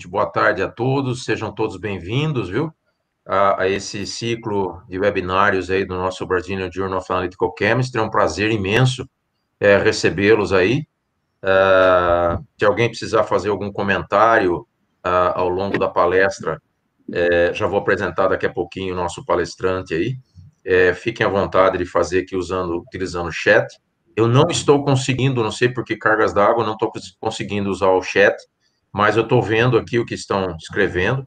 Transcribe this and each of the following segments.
Boa tarde a todos, sejam todos bem-vindos, viu? A esse ciclo de webinários aí do nosso Brazilian Journal of Analytical Chemistry. É um prazer imenso recebê-los aí. Se alguém precisar fazer algum comentário ao longo da palestra, já vou apresentar daqui a pouquinho o nosso palestrante aí. Fiquem à vontade de fazer aqui utilizando o chat. Eu não estou conseguindo, não sei por que cargas d'água, não estou conseguindo usar o chat, mas eu estou vendo aqui o que estão escrevendo.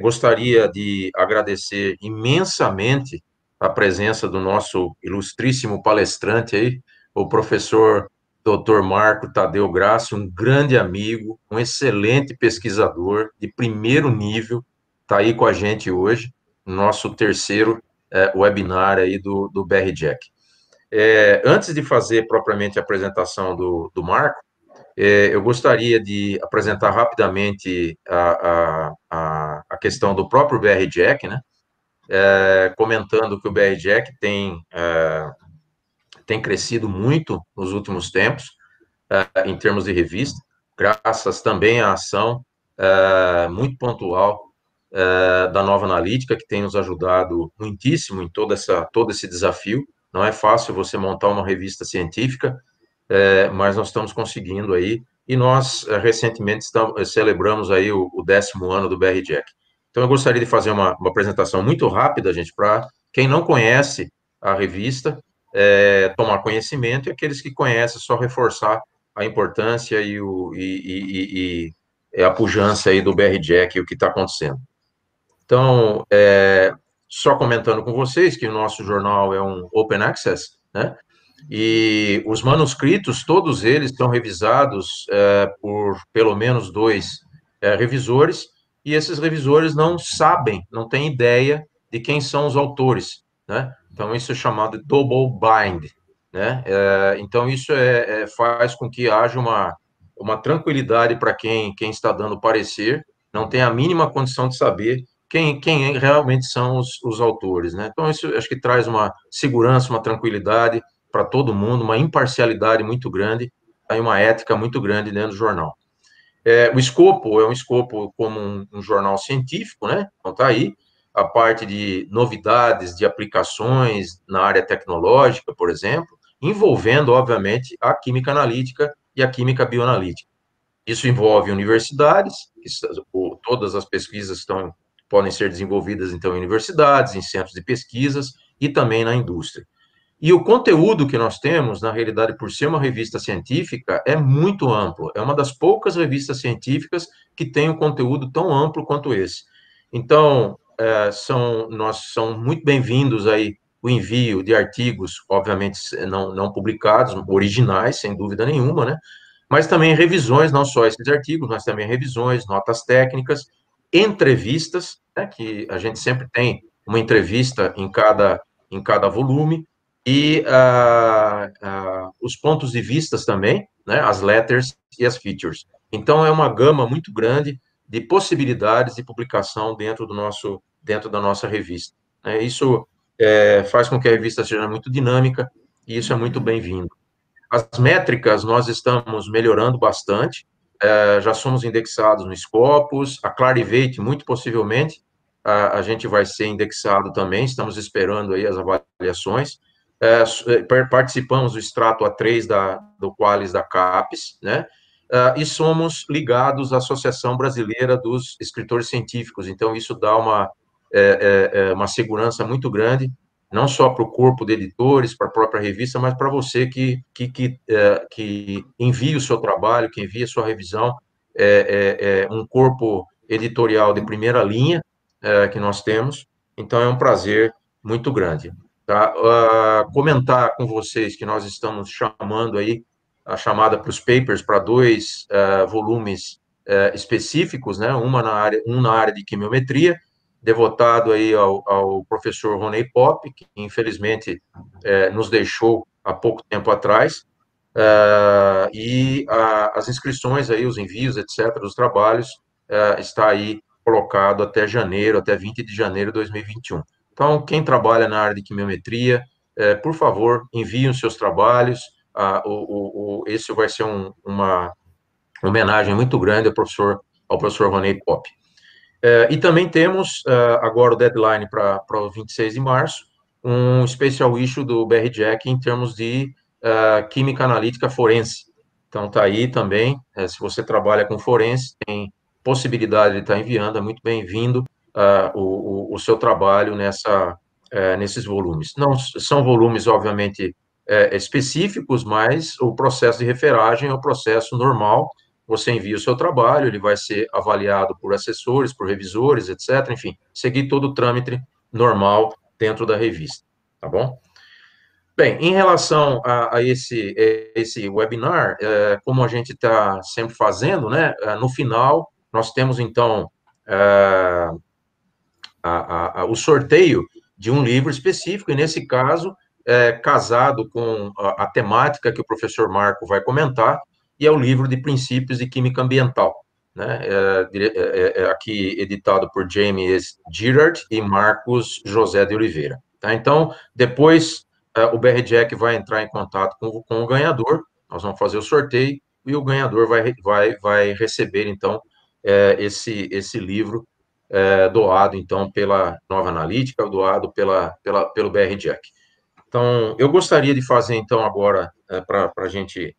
Gostaria de agradecer imensamente a presença do nosso ilustríssimo palestrante aí, o professor Dr. Marco Tadeu Grassi, um grande amigo, um excelente pesquisador de primeiro nível, está aí com a gente hoje, no nosso terceiro webinar aí do BR Jack. Antes de fazer propriamente a apresentação do Marco, eu gostaria de apresentar rapidamente a questão do próprio BR Jack, né? Comentando que o BR Jack tem crescido muito nos últimos tempos, em termos de revista, graças também à ação muito pontual da Nova Analítica, que tem nos ajudado muitíssimo em todo esse desafio. Não é fácil você montar uma revista científica, mas nós estamos conseguindo aí, e nós recentemente celebramos aí o 10º ano do BR Jack. Então eu gostaria de fazer uma apresentação muito rápida, gente, para quem não conhece a revista, tomar conhecimento, e aqueles que conhecem, só reforçar a importância e a pujança aí do BR Jack e o que está acontecendo. Então, só comentando com vocês que o nosso jornal é um open access, né? E os manuscritos, todos eles são revisados por pelo menos dois revisores, e esses revisores não sabem, não têm ideia de quem são os autores, né? Então, isso é chamado de double bind, né? Então, isso faz com que haja uma tranquilidade para quem está dando parecer, não tem a mínima condição de saber quem realmente são os autores, né? Então, isso acho que traz uma segurança, uma tranquilidade para todo mundo, uma imparcialidade muito grande, aí uma ética muito grande dentro do jornal. O escopo é um escopo como um jornal científico, né? Então tá aí a parte de novidades, de aplicações na área tecnológica, por exemplo, envolvendo, obviamente, a química analítica e a química bioanalítica. Isso envolve universidades, todas as pesquisas podem ser desenvolvidas, então, em universidades, em centros de pesquisas e também na indústria. E o conteúdo que nós temos, na realidade, por ser uma revista científica, é muito amplo. É uma das poucas revistas científicas que tem um conteúdo tão amplo quanto esse. Então, são muito bem-vindos aí o envio de artigos, obviamente não publicados, originais, sem dúvida nenhuma, né? Mas também revisões, não só esses artigos, mas também revisões, notas técnicas, entrevistas, né, que a gente sempre tem uma entrevista em cada volume, e os pontos de vistas também, né, as letters e as features. Então, é uma gama muito grande de possibilidades de publicação dentro da nossa revista. Isso faz com que a revista seja muito dinâmica, e isso é muito bem-vindo. As métricas nós estamos melhorando bastante, já somos indexados no Scopus, a Clarivate, muito possivelmente, a gente vai ser indexado também, estamos esperando aí as avaliações. Participamos do extrato A3 do Qualis da CAPES, né? E somos ligados à Associação Brasileira dos Escritores Científicos, então isso dá uma segurança muito grande, não só para o corpo de editores, para a própria revista, mas para você que envia o seu trabalho, que envia a sua revisão, um corpo editorial de primeira linha que nós temos, então é um prazer muito grande. Tá? Comentar com vocês que nós estamos chamando aí a chamada para os papers para dois volumes específicos, né? Um na área de quimiometria, devotado aí ao professor Roney Pop, que infelizmente nos deixou há pouco tempo atrás, as inscrições aí, os envios, etc., dos trabalhos, está aí colocado até 20 de janeiro de 2021. Então, quem trabalha na área de quimiometria, por favor, enviem os seus trabalhos, esse vai ser uma homenagem muito grande ao professor ao professor Ronei Pop. E também temos, agora o deadline para o 26 de março, um special issue do BRJEC em termos de química analítica forense. Então, está aí também, se você trabalha com forense, tem possibilidade de estar enviando, é muito bem-vindo o seu trabalho nesses volumes. Não são volumes, obviamente, específicos, mas o processo de referagem é o processo normal. Você envia o seu trabalho, ele vai ser avaliado por assessores, por revisores, etc. Enfim, seguir todo o trâmite normal dentro da revista, tá bom? Bem, em relação a esse webinar, como a gente está sempre fazendo, né, no final, nós temos, então, o sorteio de um livro específico, e nesse caso, casado com a temática que o professor Marco vai comentar, e é o livro de Princípios de Química Ambiental, né, aqui editado por James Girard e Marcos José de Oliveira. Tá? Então, depois, o BRJEC vai entrar em contato com o ganhador, nós vamos fazer o sorteio, e o ganhador vai receber, então, esse livro doado, então, pela Nova Analítica, doado pelo BRJEC. Então, eu gostaria de fazer, então, agora, para a gente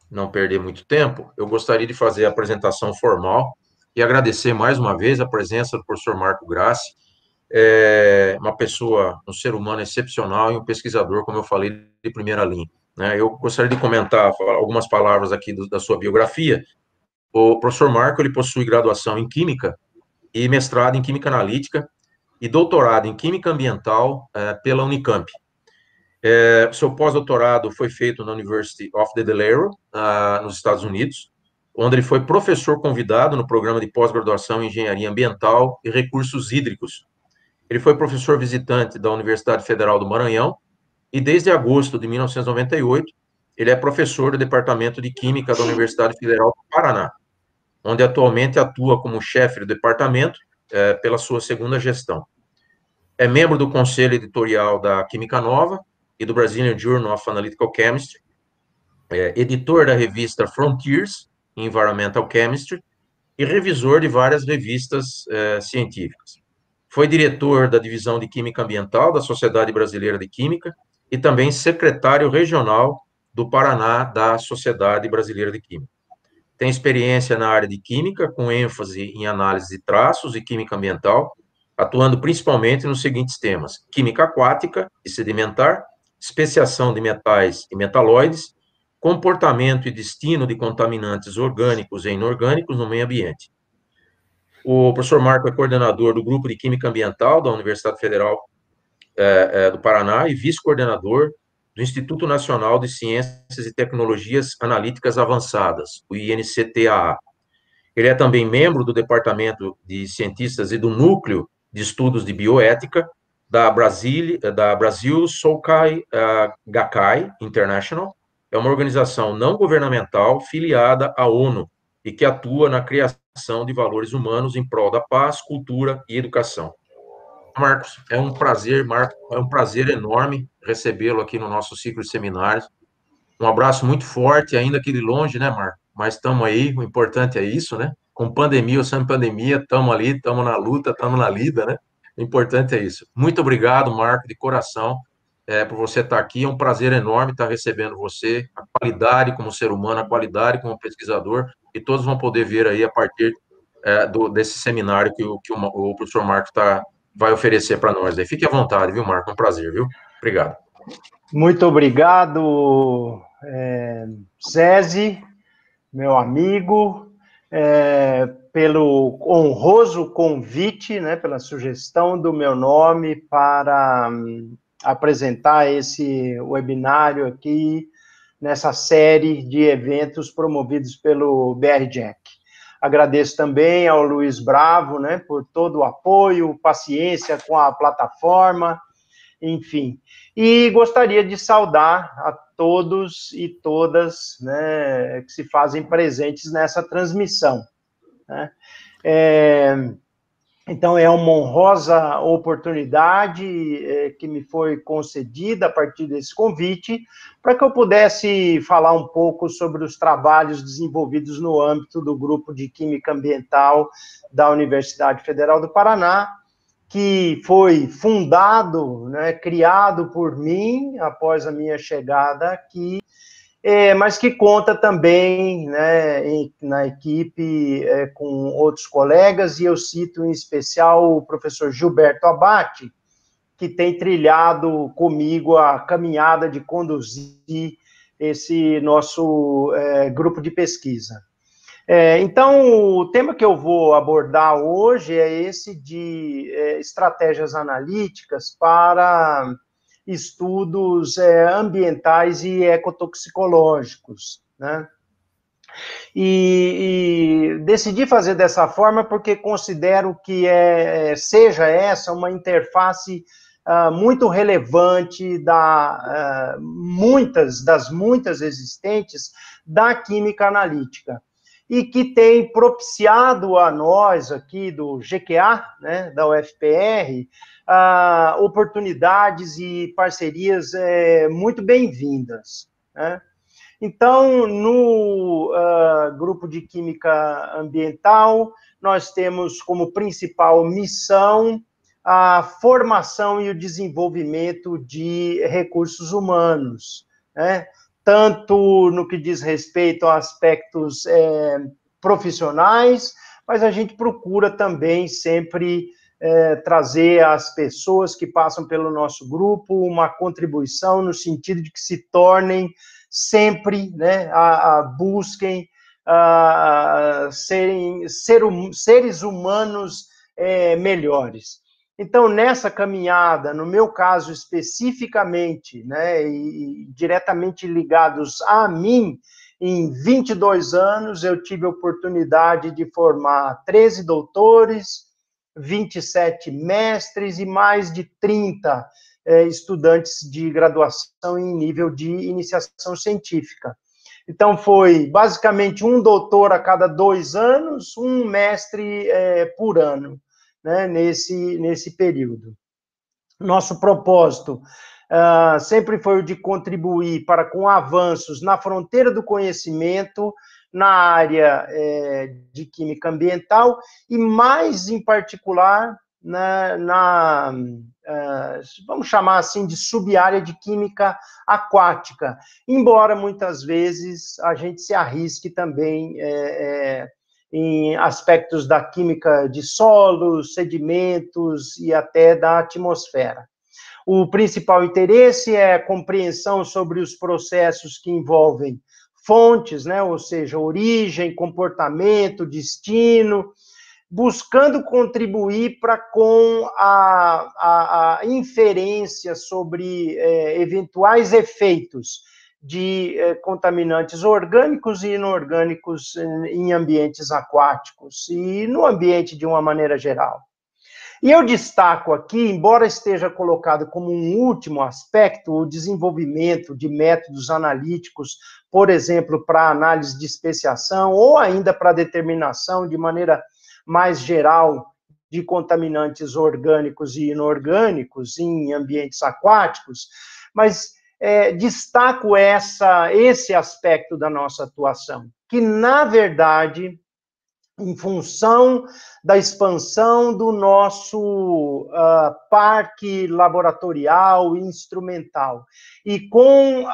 não perder muito tempo, eu gostaria de fazer a apresentação formal e agradecer mais uma vez a presença do professor Marco Grassi, uma pessoa, um ser humano excepcional e um pesquisador, como eu falei, de primeira linha. Né? Eu gostaria de comentar algumas palavras aqui da sua biografia. O professor Marco, ele possui graduação em Química e mestrado em Química Analítica e doutorado em Química Ambiental pela Unicamp. Seu pós-doutorado foi feito na University of the Delaware, nos Estados Unidos, onde ele foi professor convidado no programa de pós-graduação em Engenharia Ambiental e Recursos Hídricos. Ele foi professor visitante da Universidade Federal do Maranhão e, desde agosto de 1998, ele é professor do Departamento de Química da Universidade Federal do Paraná, onde atualmente atua como chefe do departamento pela sua segunda gestão. É membro do conselho editorial da Química Nova e do Brazilian Journal of Analytical Chemistry, editor da revista Frontiers in Environmental Chemistry e revisor de várias revistas científicas. Foi diretor da Divisão de Química Ambiental da Sociedade Brasileira de Química e também secretário regional do Paraná da Sociedade Brasileira de Química. Tem experiência na área de Química, com ênfase em análise de traços e Química Ambiental, atuando principalmente nos seguintes temas: Química aquática e sedimentar, especiação de metais e metalóides, comportamento e destino de contaminantes orgânicos e inorgânicos no meio ambiente. O professor Marco é coordenador do Grupo de Química Ambiental da Universidade Federal do Paraná e vice-coordenador do Instituto Nacional de Ciências e Tecnologias Analíticas Avançadas, o INCTAA. Ele é também membro do Departamento de Cientistas e do Núcleo de Estudos de Bioética da Brasil Sokai Gakkai International. É uma organização não governamental filiada à ONU e que atua na criação de valores humanos em prol da paz, cultura e educação. Marcos, é um prazer, enorme recebê-lo aqui no nosso ciclo de seminários. Um abraço muito forte, ainda que de longe, né, Marco? Mas estamos aí, o importante é isso, né? Com pandemia ou sem pandemia, estamos ali, estamos na luta, estamos na lida, né? O importante é isso. Muito obrigado, Marco, de coração, por você estar aqui. É um prazer enorme estar recebendo você, a qualidade como ser humano, a qualidade como pesquisador, e todos vão poder ver aí a partir desse seminário que o professor Marco vai oferecer para nós. Fique à vontade, viu, Marco? É um prazer, viu? Obrigado. Muito obrigado, César, meu amigo, pelo honroso convite, né, pela sugestão do meu nome para apresentar esse webinário aqui, nessa série de eventos promovidos pelo BRJEC. Agradeço também ao Luiz Bravo, né, por todo o apoio, paciência com a plataforma, enfim. E gostaria de saudar a todos e todas, né, que se fazem presentes nessa transmissão. Né? Então, é uma honrosa oportunidade que me foi concedida a partir desse convite, para que eu pudesse falar um pouco sobre os trabalhos desenvolvidos no âmbito do Grupo de Química Ambiental da Universidade Federal do Paraná, que foi fundado, né, criado por mim após a minha chegada aqui, mas que conta também, né, na equipe com outros colegas, e eu cito em especial o professor Gilberto Abate, que tem trilhado comigo a caminhada de conduzir esse nosso grupo de pesquisa. Então, o tema que eu vou abordar hoje é esse de estratégias analíticas para estudos ambientais e ecotoxicológicos, né? E decidi fazer dessa forma porque considero que seja essa uma interface muito relevante das muitas existentes da química analítica, e que tem propiciado a nós aqui do GQA, né, da UFPR, oportunidades e parcerias muito bem-vindas, né? Então, no Grupo de Química Ambiental, nós temos como principal missão a formação e o desenvolvimento de recursos humanos, né? Tanto no que diz respeito a aspectos profissionais, mas a gente procura também sempre trazer às pessoas que passam pelo nosso grupo uma contribuição no sentido de que se tornem sempre, né, busquem serem seres humanos melhores. Então, nessa caminhada, no meu caso especificamente, né, e diretamente ligados a mim, em 22 anos, eu tive a oportunidade de formar 13 doutores, 27 mestres e mais de 30 estudantes de graduação em nível de iniciação científica. Então, foi basicamente um doutor a cada 2 anos, um mestre por ano, né, nesse período. Nosso propósito sempre foi o de contribuir para com avanços na fronteira do conhecimento, na área de química ambiental, e mais em particular vamos chamar assim de sub-área de química aquática, embora muitas vezes a gente se arrisque também em aspectos da química de solos, sedimentos e até da atmosfera. O principal interesse é a compreensão sobre os processos que envolvem fontes, né, ou seja, origem, comportamento, destino, buscando contribuir com a inferência sobre eventuais efeitos de contaminantes orgânicos e inorgânicos em ambientes aquáticos e no ambiente de uma maneira geral. E eu destaco aqui, embora esteja colocado como um último aspecto, o desenvolvimento de métodos analíticos, por exemplo, para análise de especiação ou ainda para determinação de maneira mais geral de contaminantes orgânicos e inorgânicos em ambientes aquáticos, mas destaco esse aspecto da nossa atuação, que, na verdade, em função da expansão do nosso parque laboratorial e instrumental, e com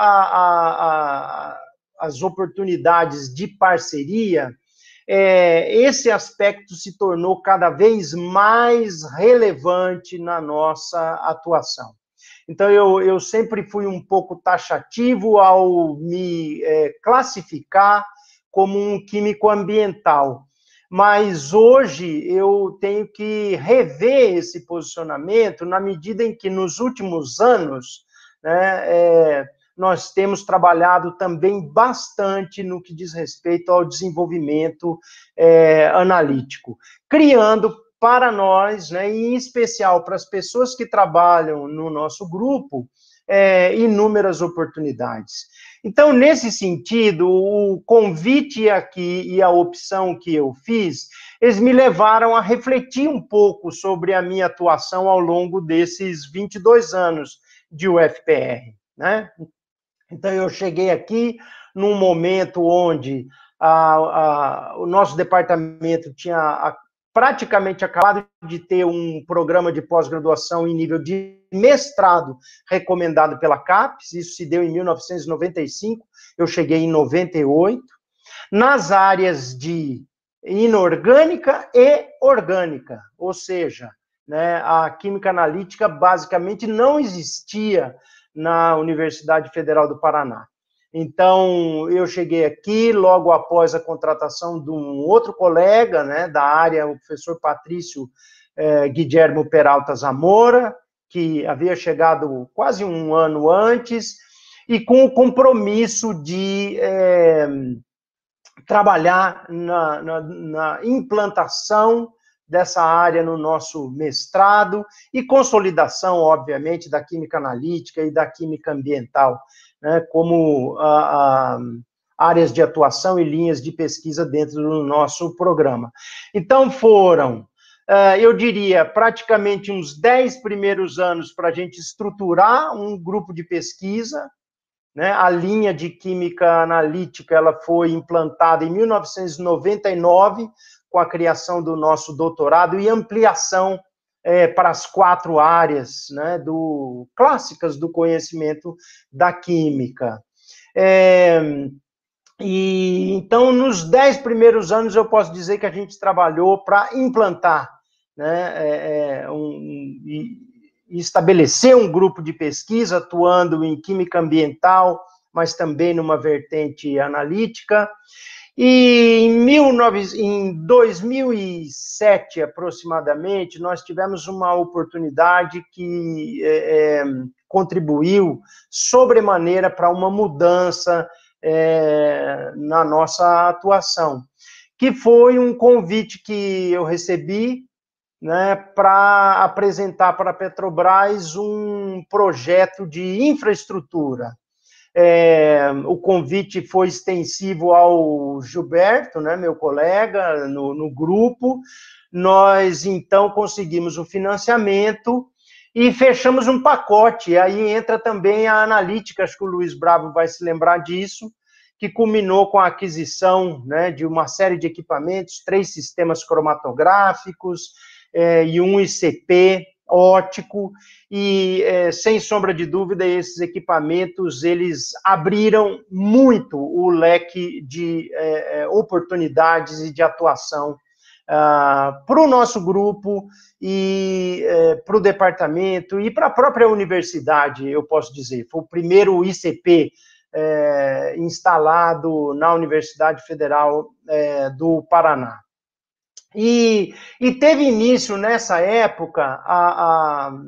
as oportunidades de parceria, esse aspecto se tornou cada vez mais relevante na nossa atuação. Então, eu sempre fui um pouco taxativo ao me classificar como um químico ambiental, mas hoje eu tenho que rever esse posicionamento na medida em que, nos últimos anos, né, nós temos trabalhado também bastante no que diz respeito ao desenvolvimento analítico, criando para nós, né, e em especial para as pessoas que trabalham no nosso grupo, inúmeras oportunidades. Então, nesse sentido, o convite aqui e a opção que eu fiz, eles me levaram a refletir um pouco sobre a minha atuação ao longo desses 22 anos de UFPR, né? Então, eu cheguei aqui num momento onde o nosso departamento tinha praticamente acabado de ter um programa de pós-graduação em nível de mestrado recomendado pela CAPES, isso se deu em 1995, eu cheguei em 98, nas áreas de inorgânica e orgânica, ou seja, né, a química analítica basicamente não existia na Universidade Federal do Paraná. Então, eu cheguei aqui logo após a contratação de um outro colega, né, da área, o professor Patrício Guilherme Peralta Zamora, que havia chegado quase um ano antes, e com o compromisso de trabalhar na implantação dessa área no nosso mestrado e consolidação, obviamente, da química analítica e da química ambiental, né, como áreas de atuação e linhas de pesquisa dentro do nosso programa. Então, foram, eu diria, praticamente uns 10 primeiros anos para a gente estruturar um grupo de pesquisa, né? A linha de química analítica ela foi implantada em 1999, com a criação do nosso doutorado e ampliação para as 4 áreas, né, clássicas do conhecimento da química. E então, nos 10 primeiros anos, eu posso dizer que a gente trabalhou para implantar, né, e estabelecer um grupo de pesquisa atuando em química ambiental, mas também numa vertente analítica. E em 2007, aproximadamente, nós tivemos uma oportunidade que contribuiu sobremaneira para uma mudança na nossa atuação, que foi um convite que eu recebi, né, para apresentar para a Petrobras um projeto de infraestrutura. O convite foi extensivo ao Gilberto, né, meu colega, no grupo. Nós, então, conseguimos o financiamento e fechamos um pacote. Aí entra também a analítica, acho que o Luiz Bravo vai se lembrar disso, que culminou com a aquisição, né, de uma série de equipamentos, 3 sistemas cromatográficos, e um ICP óptico, e, sem sombra de dúvida, esses equipamentos, eles abriram muito o leque de oportunidades e de atuação para o nosso grupo e para o departamento e para a própria universidade, eu posso dizer. Foi o primeiro ICP instalado na Universidade Federal do Paraná. E teve início, nessa época,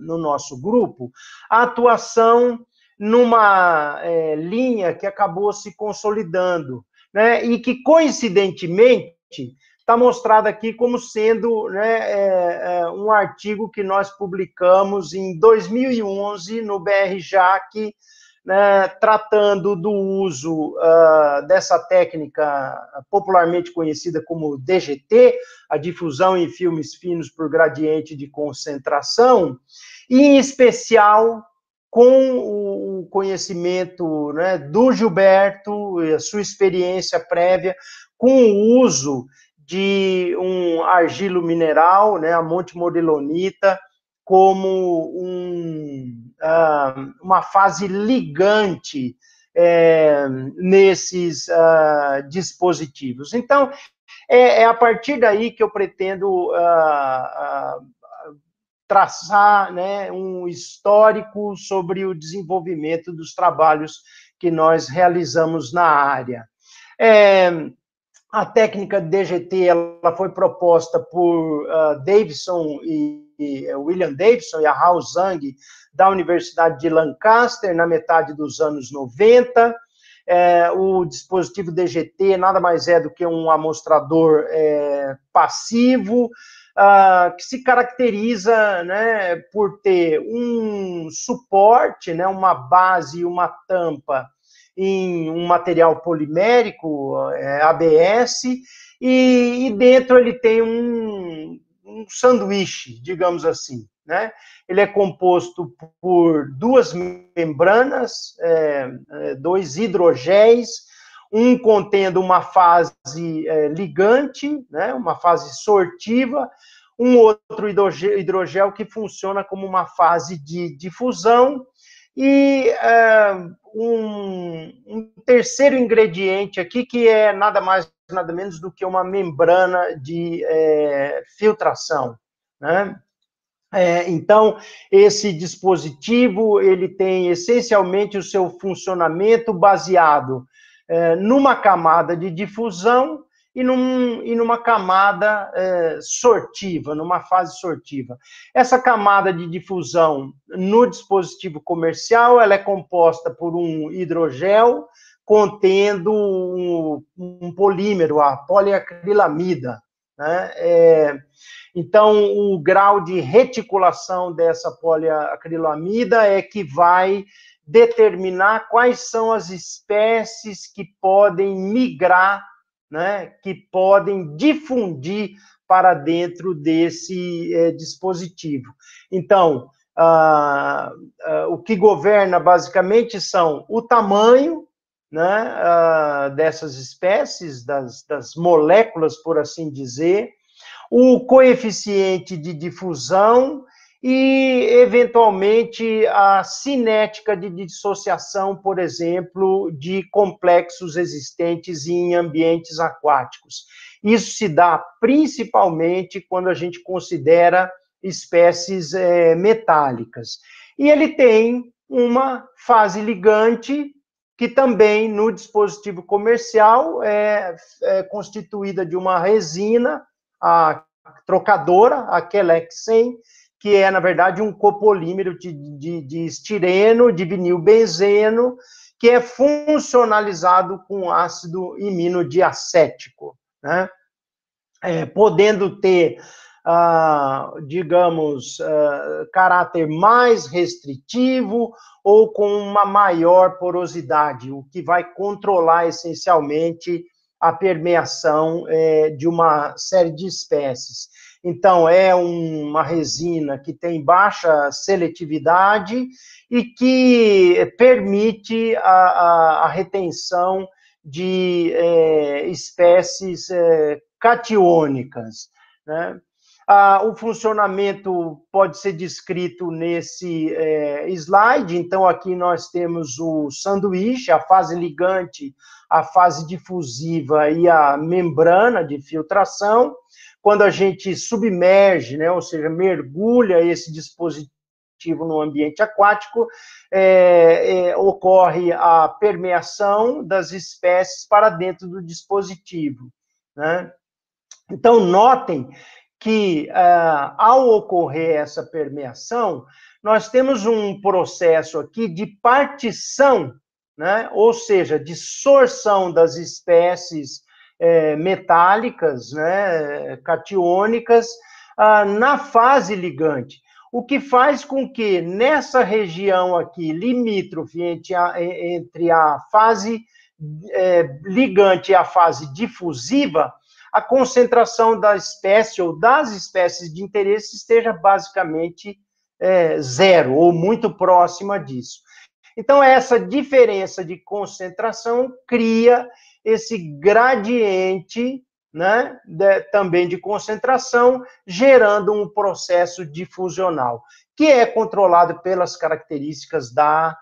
no nosso grupo, a atuação numa linha que acabou se consolidando, né, e que, coincidentemente, está mostrado aqui como sendo, né, um artigo que nós publicamos em 2011 no BR-JAC, né, tratando do uso dessa técnica popularmente conhecida como DGT, a difusão em filmes finos por gradiente de concentração, e em especial com o conhecimento, né, do Gilberto, a sua experiência prévia com o uso de um argilo mineral, né, a Monte Modelonita, como uma fase ligante nesses dispositivos. Então, é a partir daí que eu pretendo traçar, né, um histórico sobre o desenvolvimento dos trabalhos que nós realizamos na área. A técnica DGT ela foi proposta por Davidson William Davidson e a Hao Zhang, da Universidade de Lancaster, na metade dos anos 90. O dispositivo DGT nada mais é do que um amostrador passivo, que se caracteriza, né, por ter um suporte, né, uma base e uma tampa em um material polimérico, ABS, e dentro ele tem um sanduíche, digamos assim, né? Ele é composto por duas membranas, dois hidrogéis, um contendo uma fase ligante, né, uma fase sortiva, um outro hidrogel que funciona como uma fase de difusão, e um terceiro ingrediente aqui, que é nada mais, nada menos do que uma membrana de filtração, né? Então, esse dispositivo, ele tem essencialmente o seu funcionamento baseado numa camada de difusão e numa camada sortiva, numa fase sortiva. Essa camada de difusão no dispositivo comercial, ela é composta por um hidrogel contendo um polímero, a poliacrilamida, né? Então, o grau de reticulação dessa poliacrilamida é que vai determinar quais são as espécies que podem migrar, né, que podem difundir para dentro desse dispositivo. Então, o que governa basicamente são o tamanho, né, dessas espécies, das moléculas, por assim dizer, o coeficiente de difusão e, eventualmente, a cinética de dissociação, por exemplo, de complexos existentes em ambientes aquáticos. Isso se dá principalmente quando a gente considera espécies metálicas. E ele tem uma fase ligante, que também, no dispositivo comercial, é constituída de uma resina, a trocadora, a Quelexen, que é, na verdade, um copolímero de estireno, de vinilbenzeno, que é funcionalizado com ácido iminodiacético, né? Podendo ter, digamos, caráter mais restritivo ou com uma maior porosidade, o que vai controlar, essencialmente, a permeação de uma série de espécies. Então, é uma resina que tem baixa seletividade e que permite a retenção de espécies catiônicas, né? O funcionamento pode ser descrito nesse slide. Então, aqui nós temos o sanduíche, a fase ligante, a fase difusiva e a membrana de filtração. Quando a gente submerge, né, ou seja, mergulha esse dispositivo no ambiente aquático, ocorre a permeação das espécies para dentro do dispositivo, né? Então, notem que, ao ocorrer essa permeação, nós temos um processo aqui de partição, né? Ou seja, de sorção das espécies metálicas, né? Catiônicas, na fase ligante, o que faz com que, nessa região aqui, limítrofe entre a fase ligante e a fase difusiva, a concentração da espécie ou das espécies de interesse esteja basicamente zero, ou muito próxima disso. Então, essa diferença de concentração cria esse gradiente, né, também de concentração, gerando um processo difusional, que é controlado pelas características da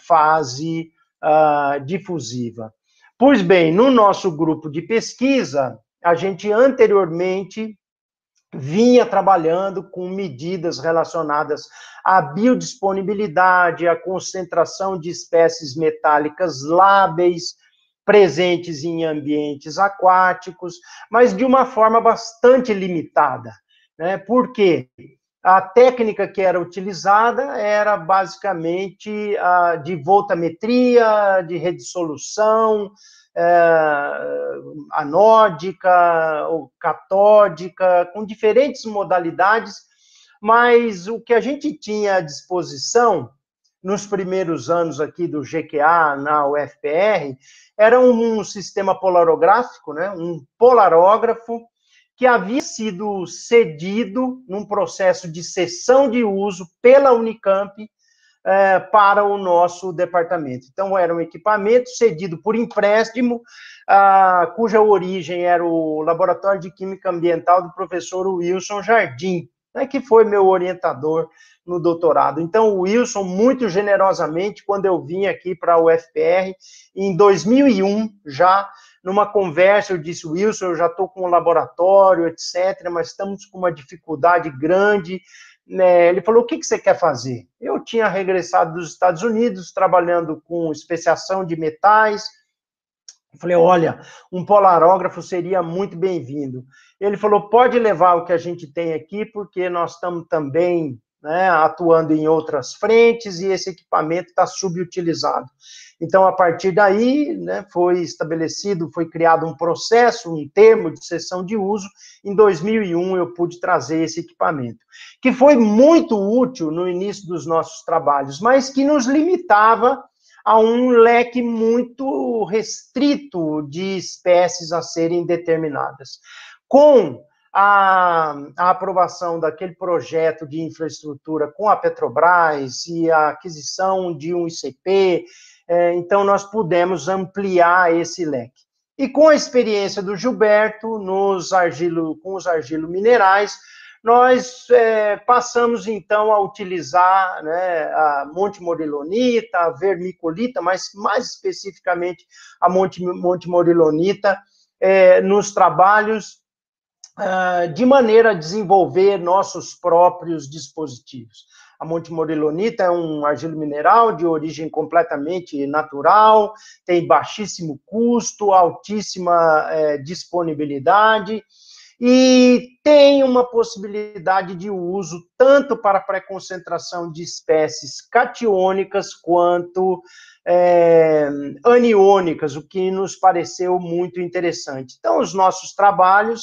fase difusiva. Pois bem, no nosso grupo de pesquisa, a gente anteriormente vinha trabalhando com medidas relacionadas à biodisponibilidade, à concentração de espécies metálicas lábeis presentes em ambientes aquáticos, mas de uma forma bastante limitada, né? Por quê? A técnica que era utilizada era basicamente de voltametria, de redissolução, anódica ou catódica, com diferentes modalidades, mas o que a gente tinha à disposição nos primeiros anos aqui do GQA na UFPR, era um sistema polarográfico, né, um polarógrafo, que havia sido cedido num processo de cessão de uso pela Unicamp para o nosso departamento. Então, era um equipamento cedido por empréstimo, cuja origem era o Laboratório de Química Ambiental do professor Wilson Jardim, né, que foi meu orientador no doutorado. Então, o Wilson, muito generosamente, quando eu vim aqui para a UFPR, em 2001, já numa conversa, eu disse, Wilson, eu já estou com um laboratório, etc., mas estamos com uma dificuldade grande. Ele falou, o que você quer fazer? Eu tinha regressado dos Estados Unidos, trabalhando com especiação de metais. Eu falei, olha, um polarógrafo seria muito bem-vindo. Ele falou, pode levar o que a gente tem aqui, porque nós estamos também, né, atuando em outras frentes e esse equipamento está subutilizado. Então, a partir daí, né, foi estabelecido, foi criado um processo, um termo de cessão de uso. Em 2001, eu pude trazer esse equipamento, que foi muito útil no início dos nossos trabalhos, mas que nos limitava a um leque muito restrito de espécies a serem determinadas. Com a aprovação daquele projeto de infraestrutura com a Petrobras e a aquisição de um ICP, então nós pudemos ampliar esse leque. E com a experiência do Gilberto com os argilominerais, nós passamos, então, a utilizar, né, a montemorilonita, a vermiculita, mas mais especificamente a montemorilonita, nos trabalhos de maneira a desenvolver nossos próprios dispositivos. A montemorilonita é um argilo mineral de origem completamente natural, tem baixíssimo custo, altíssima disponibilidade, e tem uma possibilidade de uso tanto para pré-concentração de espécies catiônicas quanto aniônicas, o que nos pareceu muito interessante. Então, os nossos trabalhos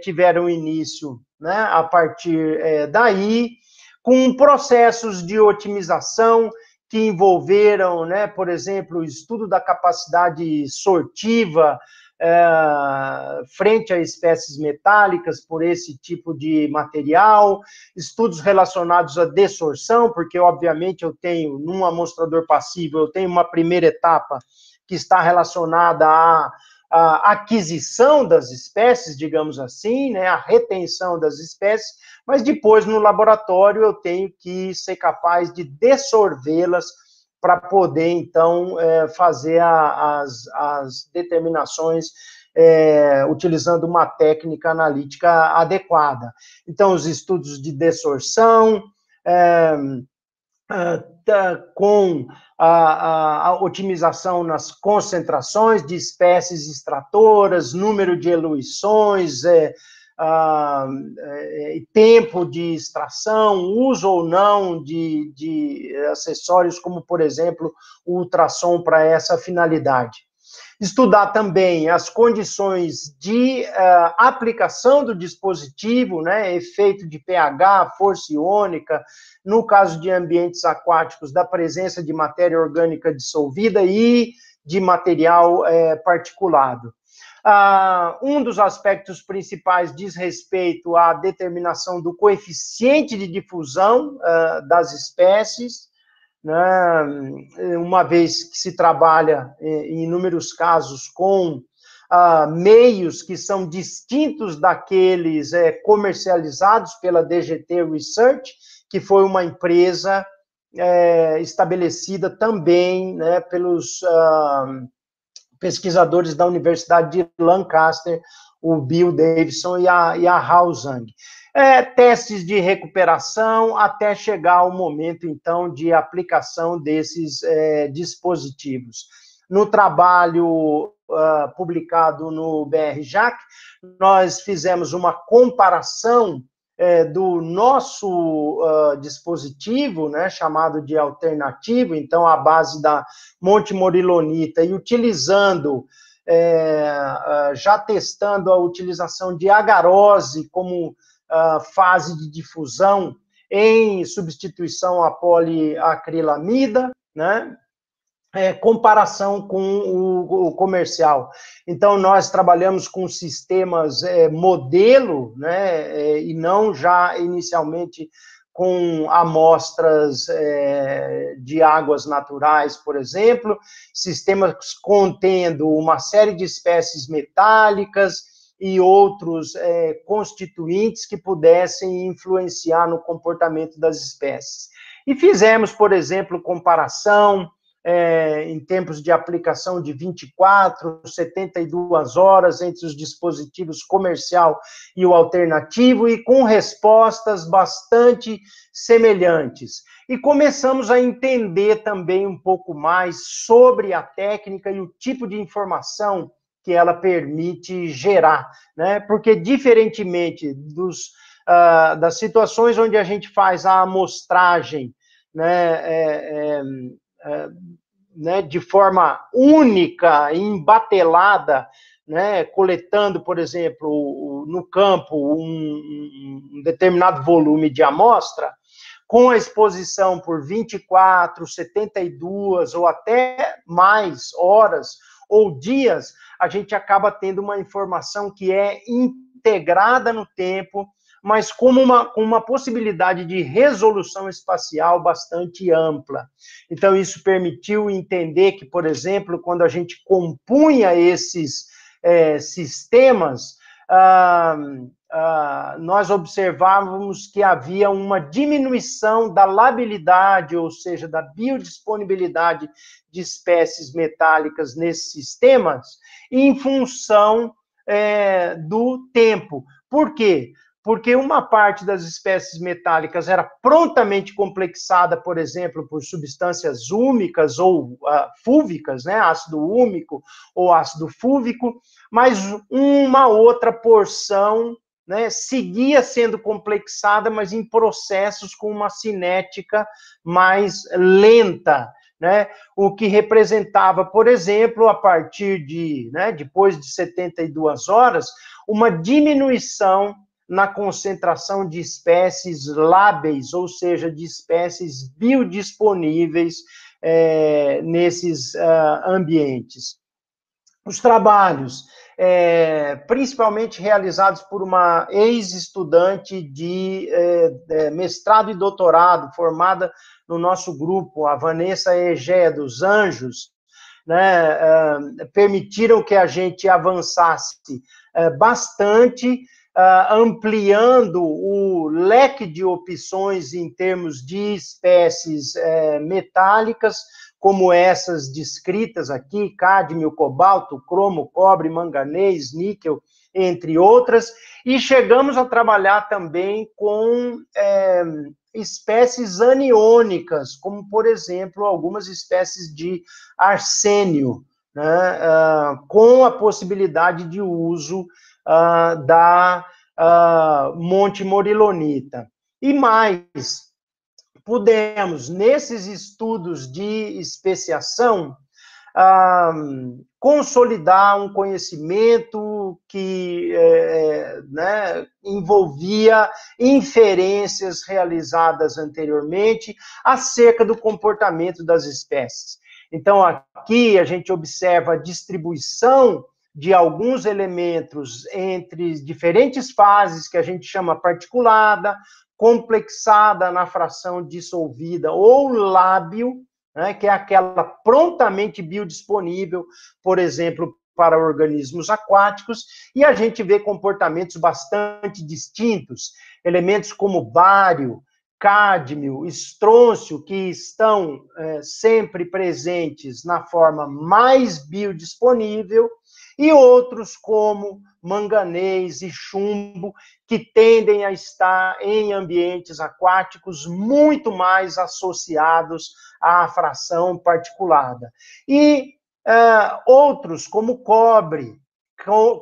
tiveram início, né, a partir daí, com processos de otimização que envolveram, né, por exemplo, o estudo da capacidade sortiva frente a espécies metálicas por esse tipo de material, estudos relacionados à dessorção, porque, obviamente, eu tenho, num amostrador passivo, eu tenho uma primeira etapa que está relacionada a aquisição das espécies, digamos assim, né, a retenção das espécies, mas depois, no laboratório, eu tenho que ser capaz de dessorvê-las para poder, então, fazer as determinações utilizando uma técnica analítica adequada. Então, os estudos de dessorção, com a otimização nas concentrações de espécies extratoras, número de eluições, tempo de extração, uso ou não de acessórios como, por exemplo, o ultrassom para essa finalidade. Estudar também as condições de aplicação do dispositivo, né, efeito de pH, força iônica, no caso de ambientes aquáticos, da presença de matéria orgânica dissolvida e de material particulado. Um dos aspectos principais diz respeito à determinação do coeficiente de difusão das espécies, né, uma vez que se trabalha em inúmeros casos com meios que são distintos daqueles comercializados pela DGT Research, que foi uma empresa estabelecida também, né, pelos pesquisadores da Universidade de Lancaster, o Bill Davidson e a Hao Zhang. Testes de recuperação até chegar ao momento, então, de aplicação desses dispositivos. No trabalho publicado no BRJAC, nós fizemos uma comparação do nosso dispositivo, né, chamado de alternativo, então, à base da montemorilonita, e utilizando, já testando a utilização de agarose como fase de difusão em substituição à poliacrilamida, né? Comparação com o comercial. Então, nós trabalhamos com sistemas modelo, né, e não já inicialmente com amostras de águas naturais, por exemplo, sistemas contendo uma série de espécies metálicas e outros constituintes que pudessem influenciar no comportamento das espécies. E fizemos, por exemplo, comparação em tempos de aplicação de 24, 72 horas entre os dispositivos comercial e o alternativo, e com respostas bastante semelhantes. E começamos a entender também um pouco mais sobre a técnica e o tipo de informação que ela permite gerar, né? Porque, diferentemente das situações onde a gente faz a amostragem, né, né, de forma única, embatelada, né, coletando, por exemplo, no campo um determinado volume de amostra, com a exposição por 24, 72 ou até mais horas ou dias, a gente acaba tendo uma informação que é integrada no tempo, mas com uma possibilidade de resolução espacial bastante ampla. Então, isso permitiu entender que, por exemplo, quando a gente compunha esses sistemas, nós observávamos que havia uma diminuição da labilidade, ou seja, da biodisponibilidade de espécies metálicas nesses sistemas, em função do tempo. Por quê? Porque uma parte das espécies metálicas era prontamente complexada, por exemplo, por substâncias úmicas ou fúvicas, né, ácido úmico ou ácido fúvico, mas uma outra porção, né, seguia sendo complexada, mas em processos com uma cinética mais lenta, né, o que representava, por exemplo, a partir de, né, depois de 72 horas, uma diminuição na concentração de espécies lábeis, ou seja, de espécies biodisponíveis nesses ambientes. Os trabalhos, principalmente realizados por uma ex-estudante de mestrado e doutorado, formada no nosso grupo, a Vanessa Egea dos Anjos, né, permitiram que a gente avançasse bastante, ampliando o leque de opções em termos de espécies metálicas, como essas descritas aqui, cádmio, cobalto, cromo, cobre, manganês, níquel, entre outras, e chegamos a trabalhar também com espécies aniônicas, como, por exemplo, algumas espécies de arsênio, né, com a possibilidade de uso da Monte Morilonita. E mais, pudemos, nesses estudos de especiação, consolidar um conhecimento que né, envolvia inferências realizadas anteriormente acerca do comportamento das espécies. Então, aqui a gente observa a distribuição de alguns elementos entre diferentes fases, que a gente chama particulada, complexada na fração dissolvida ou lábil, né, que é aquela prontamente biodisponível, por exemplo, para organismos aquáticos, e a gente vê comportamentos bastante distintos, elementos como bário, cádmio, estrôncio, que estão sempre presentes na forma mais biodisponível, e outros como manganês e chumbo, que tendem a estar em ambientes aquáticos muito mais associados à fração particulada. E outros, como cobre,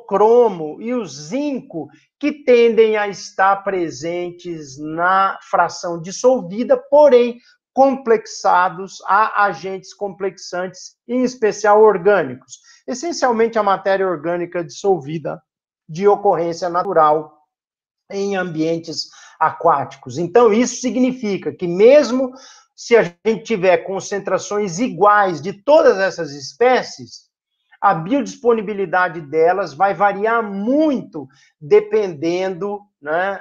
cromo e o zinco, que tendem a estar presentes na fração dissolvida, porém complexados a agentes complexantes, em especial orgânicos, essencialmente a matéria orgânica dissolvida de ocorrência natural em ambientes aquáticos. Então, isso significa que mesmo se a gente tiver concentrações iguais de todas essas espécies, a biodisponibilidade delas vai variar muito dependendo, né,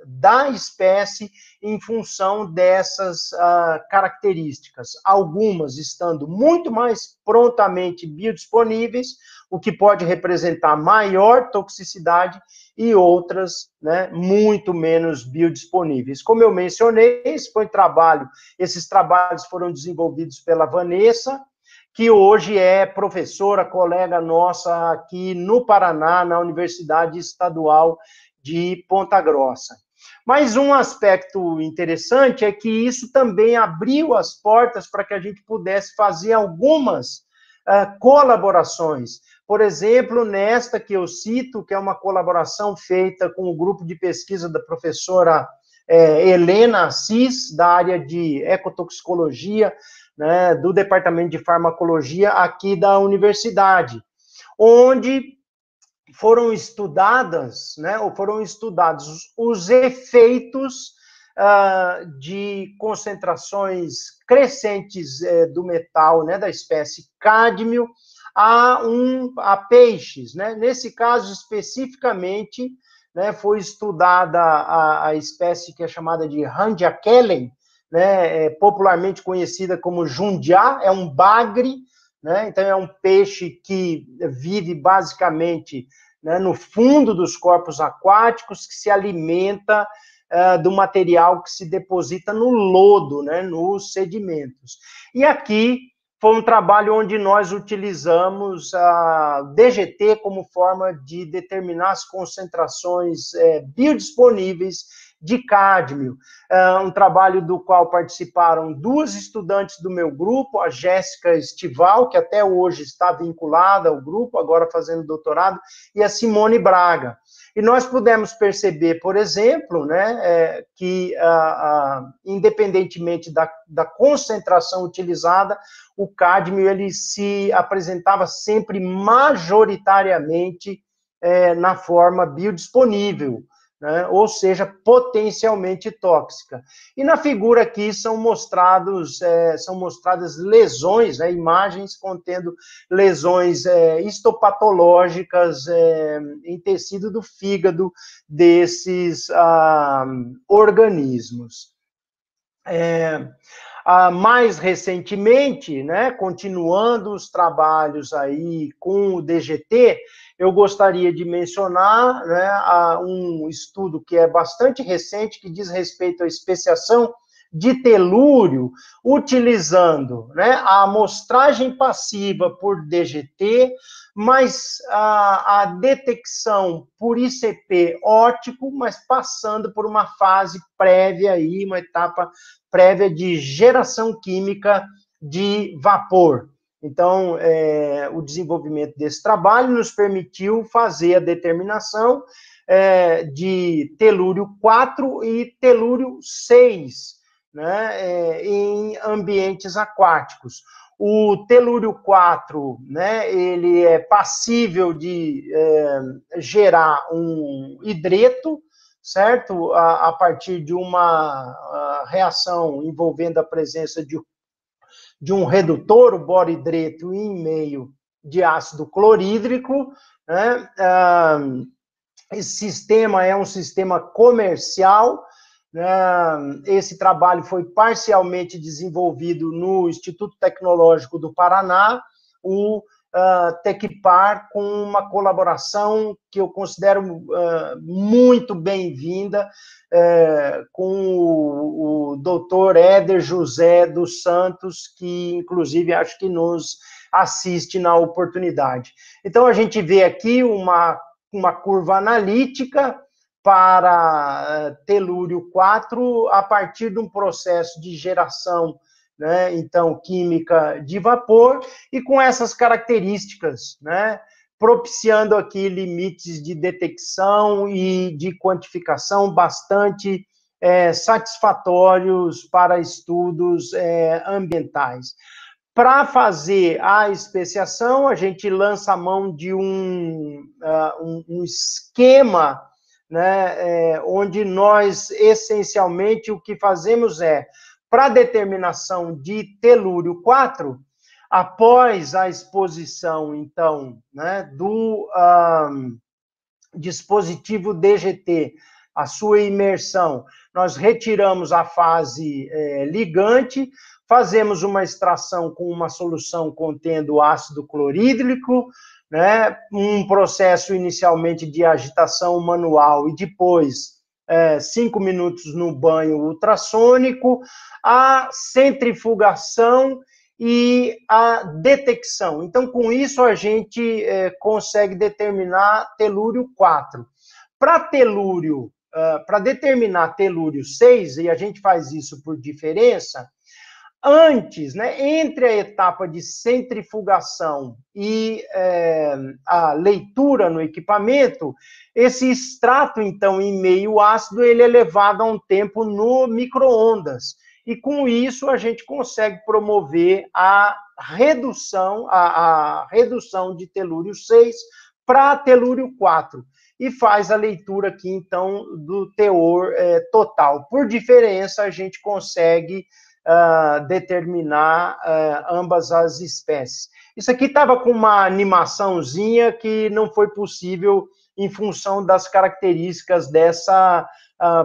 da espécie em função dessas características. Algumas estando muito mais prontamente biodisponíveis, o que pode representar maior toxicidade, e outras, né, muito menos biodisponíveis. Como eu mencionei, esses trabalhos foram desenvolvidos pela Vanessa, que hoje é professora, colega nossa aqui no Paraná, na Universidade Estadual de Ponta Grossa. Mas um aspecto interessante é que isso também abriu as portas para que a gente pudesse fazer algumas colaborações. Por exemplo, nesta que eu cito, que é uma colaboração feita com o grupo de pesquisa da professora Helena Assis, da área de ecotoxicologia, né, do Departamento de Farmacologia aqui da universidade, onde foram estudados os efeitos de concentrações crescentes do metal, né, da espécie cádmio, a peixes, né? Nesse caso, especificamente, né, foi estudada a espécie que é chamada de Handiakellen, né, popularmente conhecida como jundiá, é um bagre, né, então é um peixe que vive basicamente, né, no fundo dos corpos aquáticos, que se alimenta do material que se deposita no lodo, né, nos sedimentos. E aqui foi um trabalho onde nós utilizamos a DGT como forma de determinar as concentrações biodisponíveis de cádmio, um trabalho do qual participaram 2 estudantes do meu grupo, a Jéssica Estival, que até hoje está vinculada ao grupo, agora fazendo doutorado, e a Simone Braga. E nós pudemos perceber, por exemplo, né, que, independentemente da concentração utilizada, o cádmio ele se apresentava sempre majoritariamente na forma biodisponível, né, ou seja, potencialmente tóxica. E na figura aqui são mostradas lesões, né, imagens contendo lesões histopatológicas em tecido do fígado desses organismos. Mais recentemente, né, continuando os trabalhos aí com o DGT, eu gostaria de mencionar, né, um estudo que é bastante recente, que diz respeito à especiação de telúrio, utilizando, né, a amostragem passiva por DGT, mas a detecção por ICP óptico, mas passando por uma fase prévia aí, uma etapa prévia de geração química de vapor. Então, o desenvolvimento desse trabalho nos permitiu fazer a determinação de telúrio 4 e telúrio 6, né, em ambientes aquáticos. O telúrio 4, né, ele é passível de gerar um hidreto, certo? A partir de uma reação envolvendo a presença de um redutor, o borhidreto, em meio de ácido clorídrico, né? Esse sistema é um sistema comercial. Esse trabalho foi parcialmente desenvolvido no Instituto Tecnológico do Paraná, o Tecpar, com uma colaboração que eu considero muito bem-vinda, com o doutor Éder José dos Santos, que, inclusive, acho que nos assiste na oportunidade. Então, a gente vê aqui uma curva analítica para telúrio 4 a partir de um processo de geração, né, então, química de vapor, e com essas características, né, propiciando aqui limites de detecção e de quantificação bastante satisfatórios para estudos ambientais. Para fazer a especiação, a gente lança a mão de um esquema né, onde nós, essencialmente, o que fazemos é, para determinação de telúrio 4, após a exposição, então, né, do dispositivo DGT, a sua imersão, nós retiramos a fase ligante, fazemos uma extração com uma solução contendo ácido clorídrico, né, um processo inicialmente de agitação manual e depois 5 minutos no banho ultrassônico, a centrifugação e a detecção. Então, com isso, a gente consegue determinar telúrio 4. Para telúrio, para determinar telúrio 6, e a gente faz isso por diferença, antes, né, entre a etapa de centrifugação e a leitura no equipamento, esse extrato, então, em meio ácido, ele é levado a um tempo no micro-ondas. E com isso a gente consegue promover a redução de telúrio 6 para telúrio 4. E faz a leitura aqui, então, do teor total. Por diferença, a gente consegue determinar ambas as espécies. Isso aqui estava com uma animaçãozinha que não foi possível em função das características dessa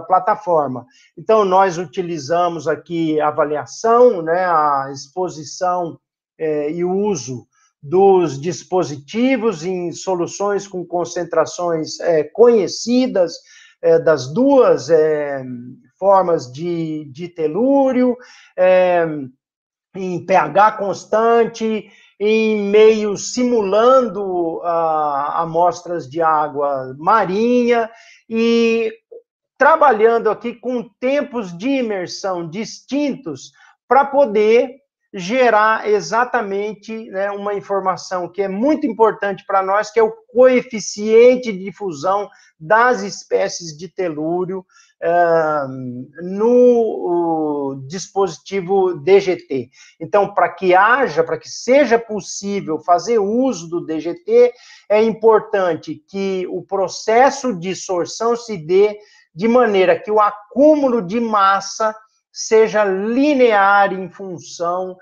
plataforma. Então, nós utilizamos aqui a avaliação, né, a exposição e o uso dos dispositivos em soluções com concentrações conhecidas das duas formas de telúrio, em pH constante, em meio simulando amostras de água marinha e trabalhando aqui com tempos de imersão distintos para poder gerar exatamente, né, uma informação que é muito importante para nós, que é o coeficiente de difusão das espécies de telúrio no dispositivo DGT. Então, para que seja possível fazer uso do DGT, é importante que o processo de sorção se dê de maneira que o acúmulo de massa seja linear em função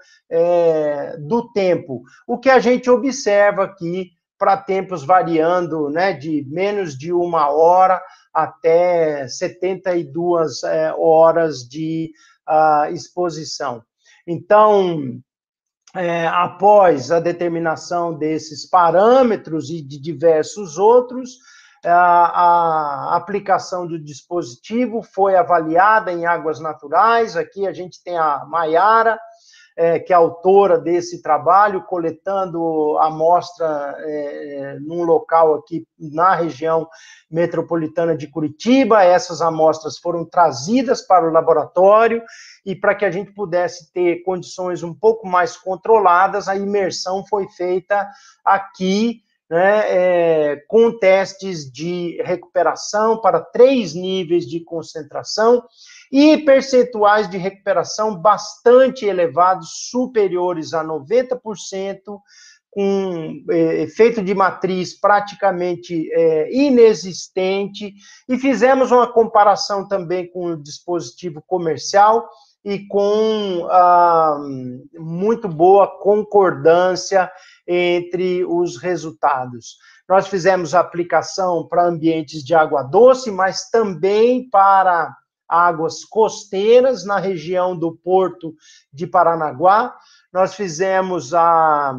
do tempo. O que a gente observa aqui para tempos variando, né, de menos de 1 hora até 72 horas de exposição. Então, após a determinação desses parâmetros e de diversos outros, a aplicação do dispositivo foi avaliada em águas naturais. Aqui a gente tem a Maiara, que é autora desse trabalho, coletando amostra num local aqui na região metropolitana de Curitiba. Essas amostras foram trazidas para o laboratório e para que a gente pudesse ter condições um pouco mais controladas, a imersão foi feita aqui, né, com testes de recuperação para 3 níveis de concentração e percentuais de recuperação bastante elevados, superiores a 90%, com efeito de matriz praticamente inexistente, e fizemos uma comparação também com o dispositivo comercial e com muito boa concordância entre os resultados. Nós fizemos a aplicação para ambientes de água doce, mas também para águas costeiras na região do Porto de Paranaguá. Nós fizemos a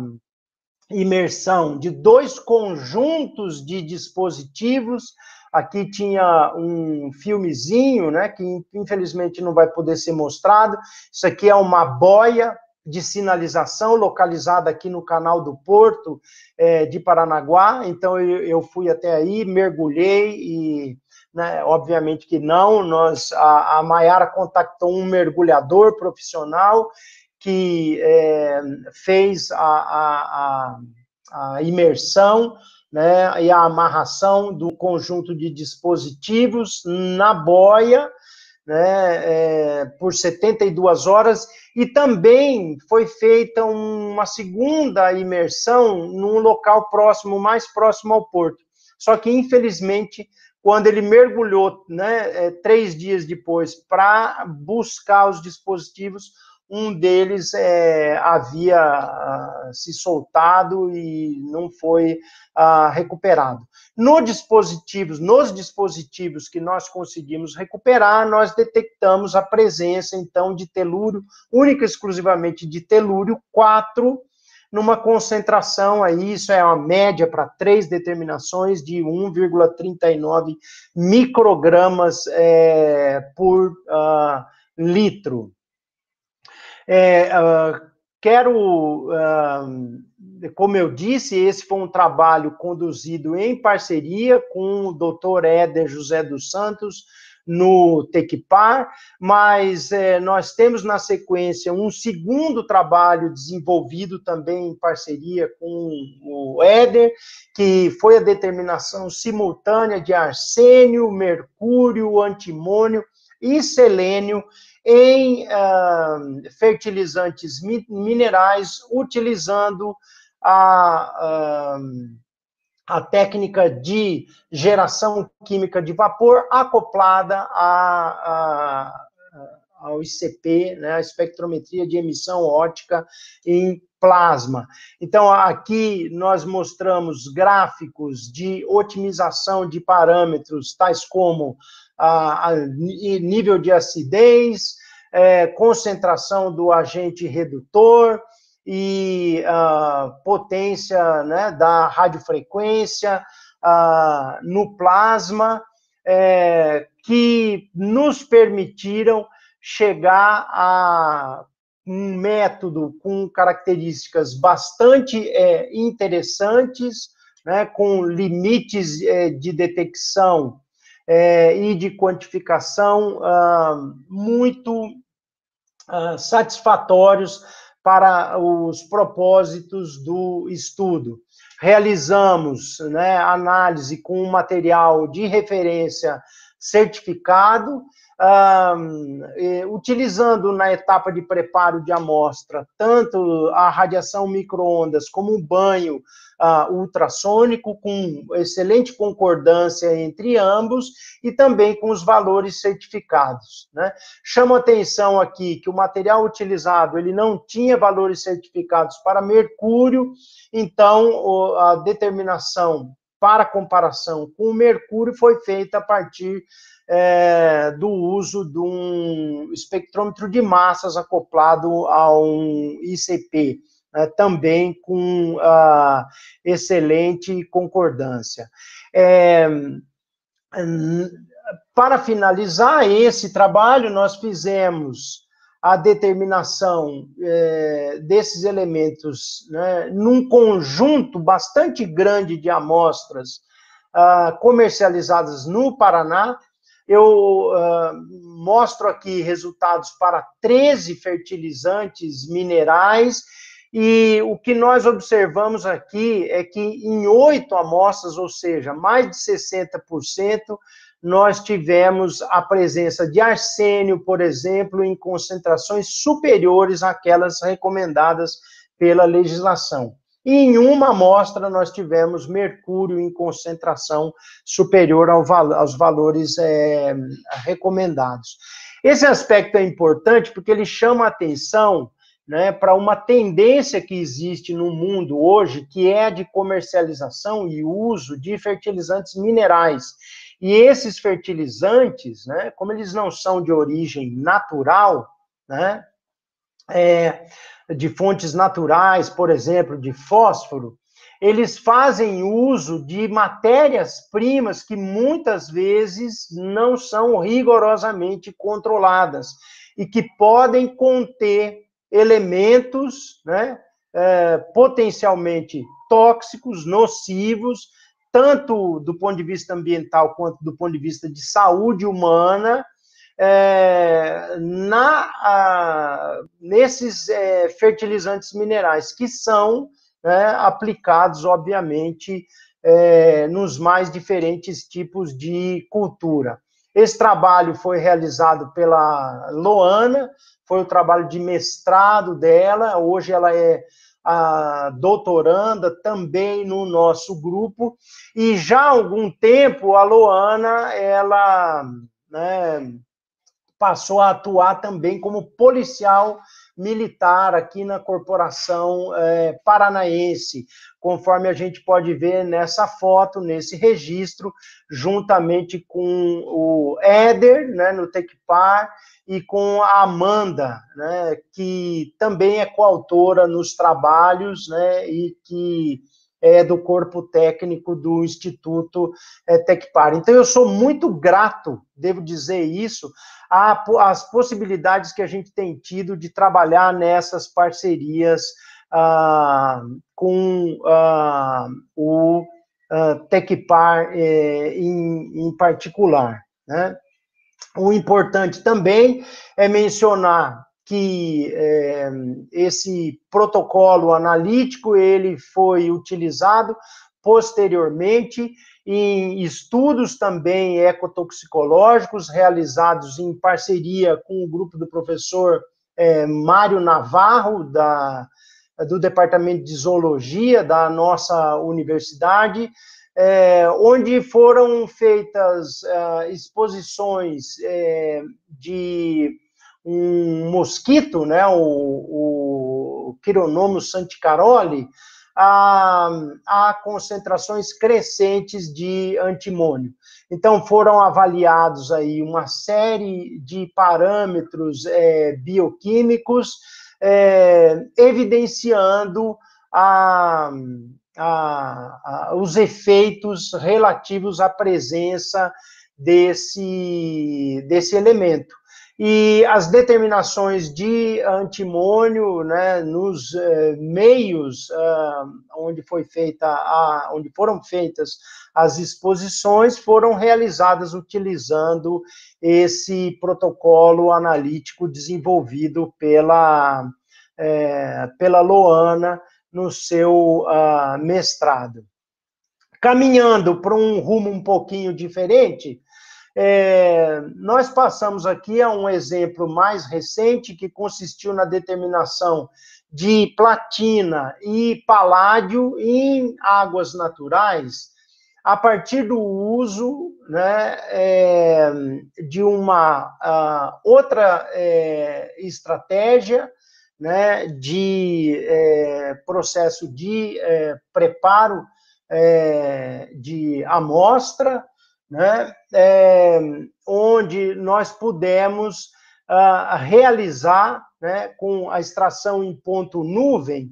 imersão de 2 conjuntos de dispositivos. Aqui tinha um filmezinho, né, que infelizmente não vai poder ser mostrado. Isso aqui é uma boia de sinalização localizada aqui no canal do Porto de Paranaguá. Então, eu fui até aí, mergulhei e, né, obviamente que não, a Maiara contactou um mergulhador profissional que fez a imersão, né, e a amarração do conjunto de dispositivos na boia, né, por 72 horas, e também foi feita uma segunda imersão num local próximo, mais próximo ao porto. Só que, infelizmente, quando ele mergulhou, né, 3 dias depois para buscar os dispositivos, um deles havia se soltado e não foi recuperado. Nos dispositivos que nós conseguimos recuperar, nós detectamos a presença, então, de telúrio, única e exclusivamente de telúrio 4, numa concentração, aí, isso é uma média para 3 determinações de 1,39 microgramas por litro. Como eu disse, esse foi um trabalho conduzido em parceria com o Dr. Éder José dos Santos, no Tecpar, mas nós temos na sequência um segundo trabalho desenvolvido também em parceria com o Éder, que foi a determinação simultânea de arsênio, mercúrio, antimônio e selênio em fertilizantes minerais, utilizando a técnica de geração química de vapor acoplada ao ICP, né, a espectrometria de emissão óptica em plasma. Então, aqui nós mostramos gráficos de otimização de parâmetros, tais como nível de acidez, concentração do agente redutor, e potência, né, da radiofrequência no plasma, que nos permitiram chegar a um método com características bastante interessantes, né, com limites de detecção e de quantificação muito satisfatórios para os propósitos do estudo. Realizamos, né, análise com um material de referência certificado, utilizando na etapa de preparo de amostra tanto a radiação micro-ondas como um banho ultrassônico, com excelente concordância entre ambos, e também com os valores certificados, né? Chamo a atenção aqui que o material utilizado, ele não tinha valores certificados para mercúrio, então a determinação para comparação com o mercúrio foi feita a partir do uso de um espectrômetro de massas acoplado a um ICP, também com excelente concordância. Para finalizar esse trabalho, nós fizemos a determinação desses elementos, né, num conjunto bastante grande de amostras comercializadas no Paraná. Eu mostro aqui resultados para 13 fertilizantes minerais, e o que nós observamos aqui é que em 8 amostras, ou seja, mais de 60%, nós tivemos a presença de arsênio, por exemplo, em concentrações superiores àquelas recomendadas pela legislação. E em uma amostra nós tivemos mercúrio em concentração superior aos valores recomendados. Esse aspecto é importante porque ele chama a atenção, né, para uma tendência que existe no mundo hoje, que é a de comercialização e uso de fertilizantes minerais. E esses fertilizantes, né, como eles não são de origem natural, né, de fontes naturais, por exemplo, de fósforo, eles fazem uso de matérias-primas que muitas vezes não são rigorosamente controladas e que podem conter elementos, né, potencialmente tóxicos, nocivos, tanto do ponto de vista ambiental quanto do ponto de vista de saúde humana, nesses fertilizantes minerais, que são aplicados, obviamente, nos mais diferentes tipos de cultura. Esse trabalho foi realizado pela Loana, foi o trabalho de mestrado dela, hoje ela é a doutoranda também no nosso grupo, e já há algum tempo a Loana, ela, né, passou a atuar também como policial militar aqui na Corporação Paranaense, conforme a gente pode ver nessa foto, nesse registro, juntamente com o Éder, né, no Tecpar, e com a Amanda, né, que também é coautora nos trabalhos, né, e que é do corpo técnico do Instituto Tecpar. Então, eu sou muito grato, devo dizer isso, às possibilidades que a gente tem tido de trabalhar nessas parcerias com o Tecpar em particular, né? O importante também é mencionar que esse protocolo analítico ele foi utilizado posteriormente em estudos também ecotoxicológicos realizados em parceria com o grupo do professor Mário Navarro, do Departamento de Zoologia da nossa universidade, onde foram feitas exposições de um mosquito, né, o Chironomus santicaroli, a concentrações crescentes de antimônio. Então, foram avaliados aí uma série de parâmetros bioquímicos, evidenciando os efeitos relativos à presença desse elemento. E as determinações de antimônio, né, nos meios onde foram feitas as exposições, foram realizadas utilizando esse protocolo analítico desenvolvido pela Loana no seu mestrado. Caminhando para um rumo um pouquinho diferente, nós passamos aqui a um exemplo mais recente, que consistiu na determinação de platina e paládio em águas naturais, a partir do uso, né, de uma outra estratégia, né, de processo de preparo de amostra, né, onde nós pudemos realizar, né, com a extração em ponto nuvem,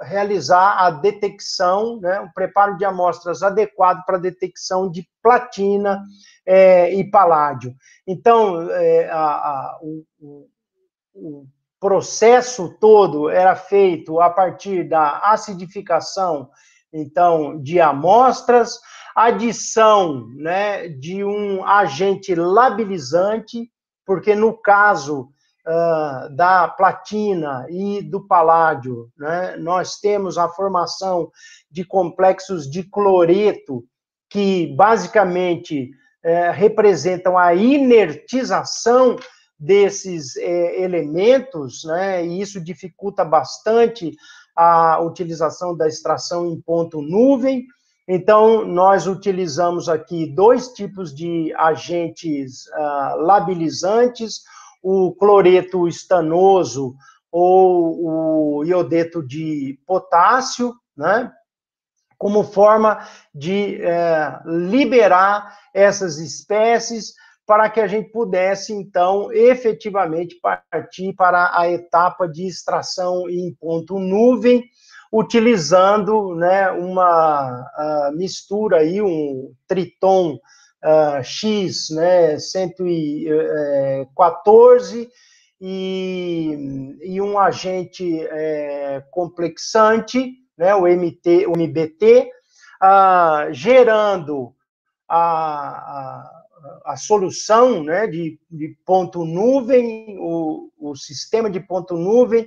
realizar a detecção, né, o preparo de amostras adequado para a detecção de platina e paládio. Então, o processo todo era feito a partir da acidificação, então, de amostras, adição, né, de um agente labilizante, porque no caso da platina e do paládio, né, nós temos a formação de complexos de cloreto, que basicamente representam a inertização desses elementos, né, e isso dificulta bastante a utilização da extração em ponto nuvem. Então, nós utilizamos aqui dois tipos de agentes labilizantes, o cloreto estanoso ou o iodeto de potássio, né, como forma de liberar essas espécies para que a gente pudesse, então, efetivamente partir para a etapa de extração em ponto nuvem, utilizando, né, uma mistura aí, um Triton X, né, 114, e um agente complexante, né, o MBT, gerando a solução, né, de ponto nuvem, o sistema de ponto nuvem,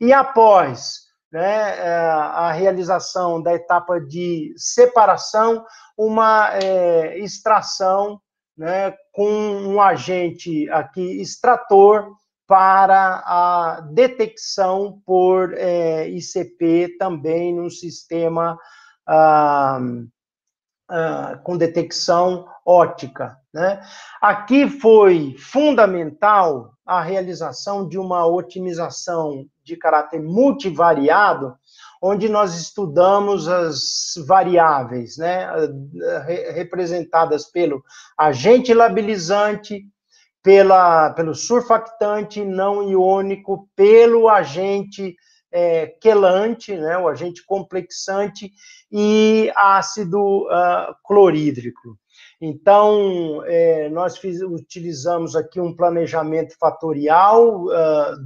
e após, né, a realização da etapa de separação, uma extração, né, com um agente aqui extrator para a detecção por ICP também no sistema com detecção óptica, né? Aqui foi fundamental a realização de uma otimização de caráter multivariado, onde nós estudamos as variáveis, né, representadas pelo agente labilizante, pelo surfactante não iônico, pelo agente quelante, né, o agente complexante, e ácido clorídrico. Então, nós utilizamos aqui um planejamento fatorial,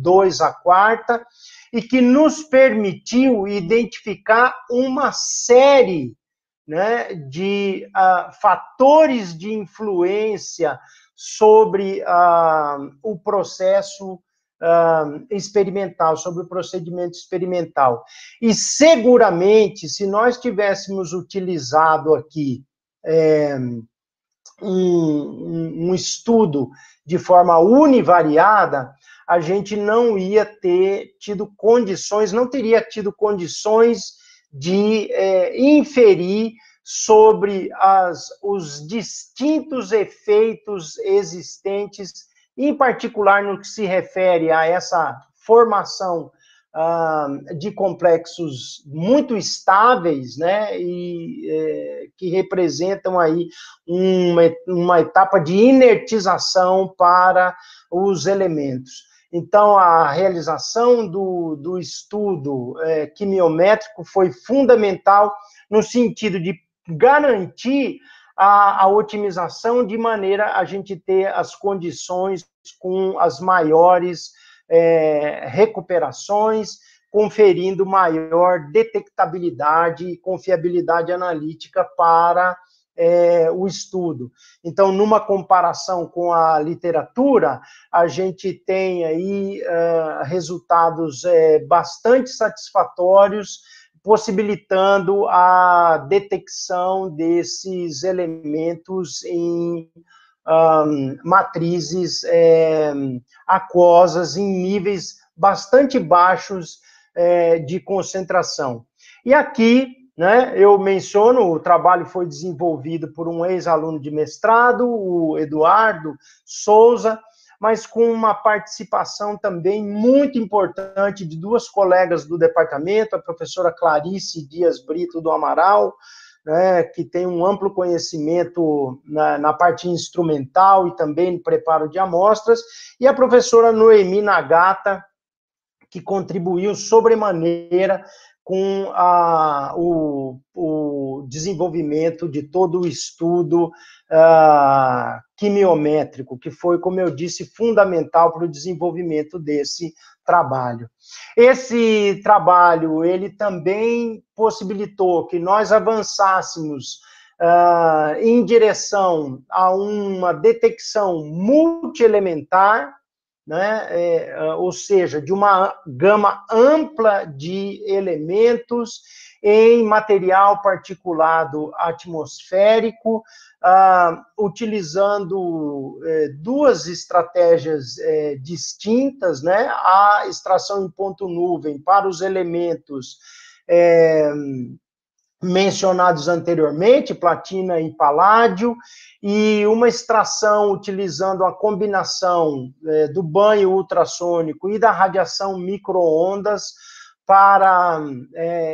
2 à quarta, e que nos permitiu identificar uma série, né, de fatores de influência sobre o processo experimental, sobre o procedimento experimental. E seguramente, se nós tivéssemos utilizado aqui um estudo de forma univariada, a gente não ia ter tido condições, não teria tido condições de inferir sobre os distintos efeitos existentes, em particular no que se refere a essa formação de complexos muito estáveis, né, e que representam aí uma etapa de inertização para os elementos. Então, a realização do estudo quimiométrico foi fundamental no sentido de garantir a otimização de maneira a gente ter as condições com as maiores recuperações, conferindo maior detectabilidade e confiabilidade analítica para o estudo. Então, numa comparação com a literatura, a gente tem aí resultados bastante satisfatórios, possibilitando a detecção desses elementos em matrizes aquosas em níveis bastante baixos de concentração. E aqui, né, eu menciono, o trabalho foi desenvolvido por um ex-aluno de mestrado, o Eduardo Souza, mas com uma participação também muito importante de duas colegas do departamento, a professora Clarice Dias Brito do Amaral, né, que tem um amplo conhecimento na parte instrumental e também no preparo de amostras, e a professora Noemi Nagata, que contribuiu sobremaneira com o desenvolvimento de todo o estudo quimiométrico, que foi, como eu disse, fundamental para o desenvolvimento desse trabalho. Esse trabalho, ele também possibilitou que nós avançássemos em direção a uma detecção multielementar, né? Ou seja, de uma gama ampla de elementos em material particulado atmosférico, utilizando duas estratégias distintas, né? A extração em ponto nuvem para os elementos mencionados anteriormente, platina e paládio, e uma extração utilizando a combinação do banho ultrassônico e da radiação micro-ondas para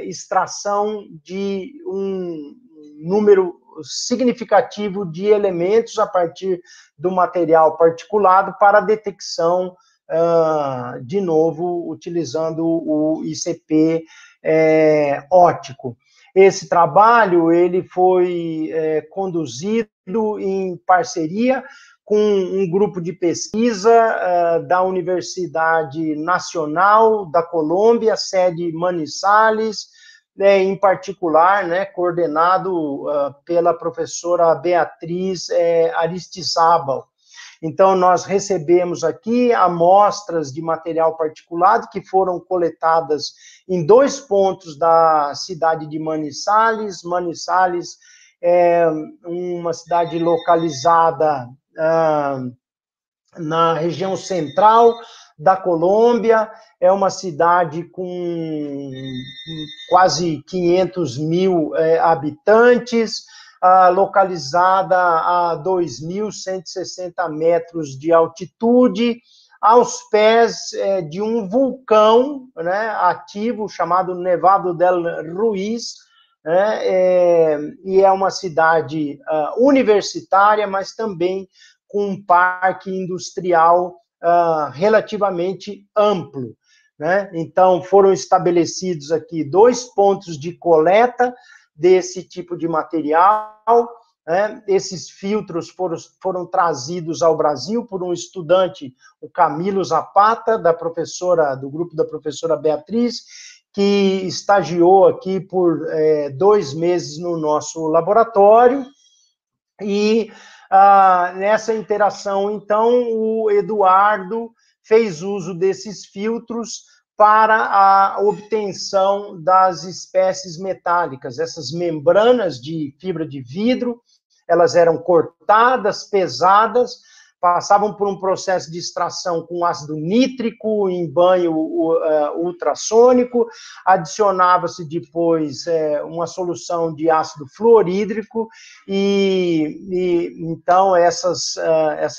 extração de um número significativo de elementos a partir do material particulado para detecção, de novo, utilizando o ICP óptico. Esse trabalho ele foi conduzido em parceria com um grupo de pesquisa da Universidade Nacional da Colômbia, sede Manizales, em particular, né, coordenado pela professora Beatriz Aristizábal. Então, nós recebemos aqui amostras de material particulado que foram coletadas em 2 pontos da cidade de Manizales. Manizales é uma cidade localizada na região central da Colômbia, é uma cidade com quase 500 mil habitantes, localizada a 2.160 metros de altitude, aos pés de um vulcão, né, ativo chamado Nevado del Ruiz, né, e é uma cidade universitária, mas também com um parque industrial relativamente amplo, né? Então, foram estabelecidos aqui 2 pontos de coleta desse tipo de material, né? Esses filtros foram trazidos ao Brasil por um estudante, o Camilo Zapata, do grupo da professora Beatriz, que estagiou aqui por 2 meses no nosso laboratório, e nessa interação, então, o Eduardo fez uso desses filtros para a obtenção das espécies metálicas. Essas membranas de fibra de vidro, elas eram cortadas, pesadas, passavam por um processo de extração com ácido nítrico em banho ultrassônico, adicionava-se depois uma solução de ácido fluorídrico, e então essa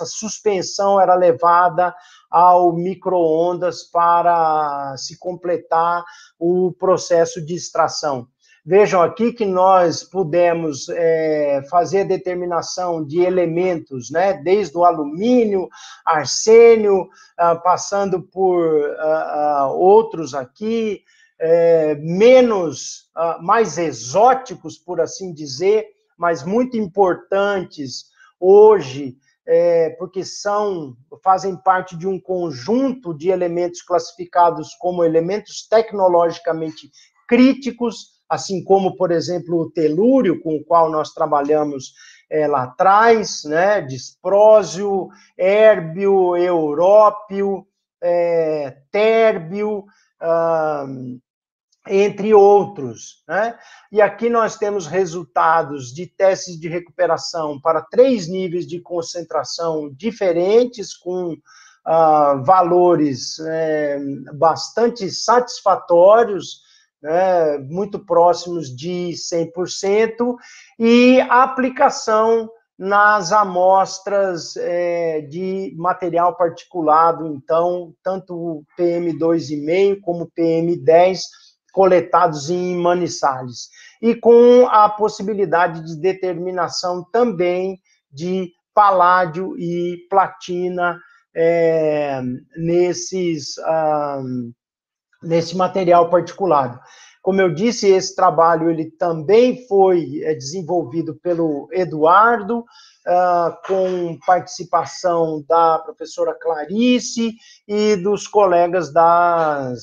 suspensão era levada ao micro-ondas para se completar o processo de extração. Vejam aqui que nós pudemos fazer a determinação de elementos, né, desde o alumínio, arsênio, passando por outros aqui, mais exóticos, por assim dizer, mas muito importantes hoje, porque fazem parte de um conjunto de elementos classificados como elementos tecnologicamente críticos, assim como, por exemplo, o telúrio, com o qual nós trabalhamos lá atrás, né, disprósio, érbio, európio, térbio, entre outros, né? E aqui nós temos resultados de testes de recuperação para 3 níveis de concentração diferentes, com valores bastante satisfatórios, né, muito próximos de 100%, e a aplicação nas amostras de material particulado, então, tanto o PM2,5 como o PM10, coletados em Manizales, e com a possibilidade de determinação também de paládio e platina nesse material particulado. Como eu disse, esse trabalho ele também foi desenvolvido pelo Eduardo, com participação da professora Clarice e dos colegas da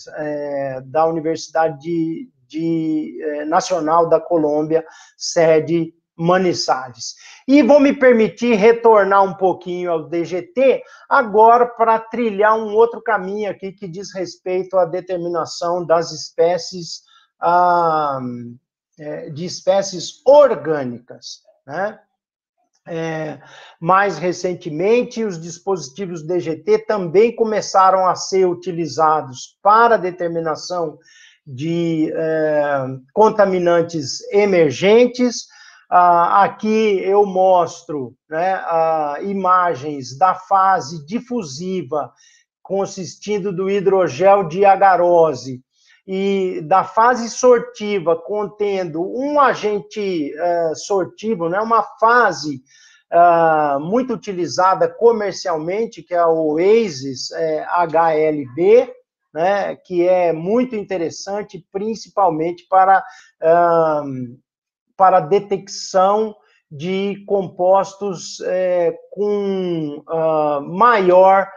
Universidade Nacional da Colômbia, sede Manizales. E vou me permitir retornar um pouquinho ao DGT, agora para trilhar um outro caminho aqui que diz respeito à determinação das espécies, de espécies orgânicas, né? Mais recentemente, os dispositivos DGT também começaram a ser utilizados para determinação de contaminantes emergentes. Aqui eu mostro, né, imagens da fase difusiva, consistindo do hidrogel de agarose, e da fase sortiva, contendo um agente sortivo, né, uma fase muito utilizada comercialmente, que é o Oasis HLB, né, que é muito interessante, principalmente para detecção de compostos com maior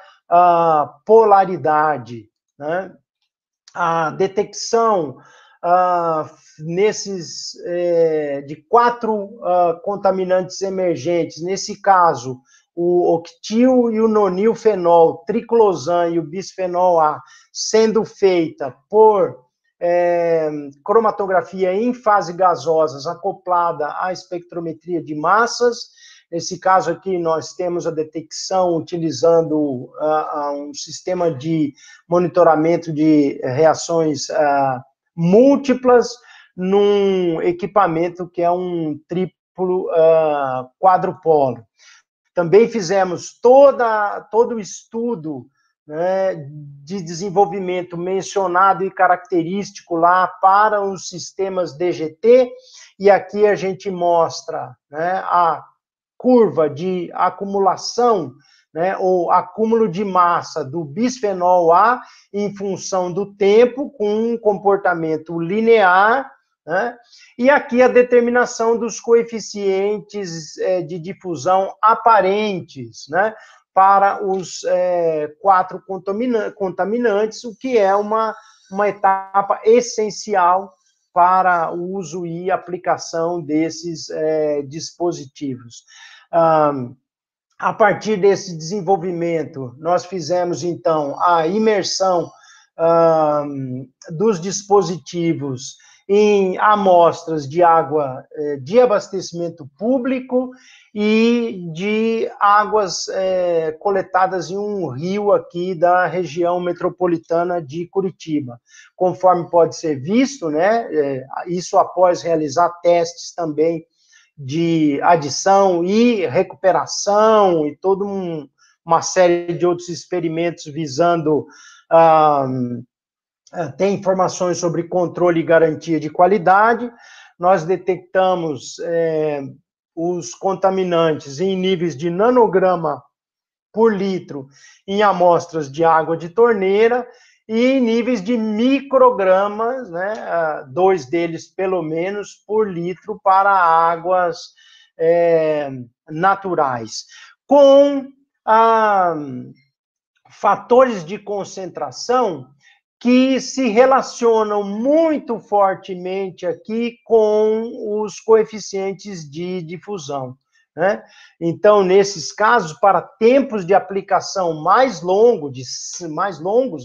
polaridade, né? A detecção de 4 contaminantes emergentes, nesse caso, o octil e o nonilfenol, triclosan e o bisfenol A, sendo feita por cromatografia em fase gasosas acoplada à espectrometria de massas, Nesse caso aqui, nós temos a detecção utilizando um sistema de monitoramento de reações múltiplas num equipamento que é um triplo quadrupolo. Também fizemos todo o estudo, né, de desenvolvimento mencionado e característico lá para os sistemas DGT, e aqui a gente mostra, né, a curva de acumulação, né, ou acúmulo de massa do bisfenol A em função do tempo, com um comportamento linear, né, e aqui a determinação dos coeficientes de difusão aparentes, né, para os 4 contaminantes, o que é uma etapa essencial para o uso e aplicação desses dispositivos. A partir desse desenvolvimento, nós fizemos, então, a imersão dos dispositivos em amostras de água de abastecimento público e de águas coletadas em um rio aqui da região metropolitana de Curitiba. Conforme pode ser visto, né, isso após realizar testes também de adição e recuperação e toda uma série de outros experimentos visando ter informações sobre controle e garantia de qualidade. Nós detectamos os contaminantes em níveis de nanograma por litro em amostras de água de torneira e em níveis de microgramas, né, 2 deles pelo menos por litro para águas naturais, com fatores de concentração que se relacionam muito fortemente aqui com os coeficientes de difusão, né? Então, nesses casos, para tempos de aplicação mais longos,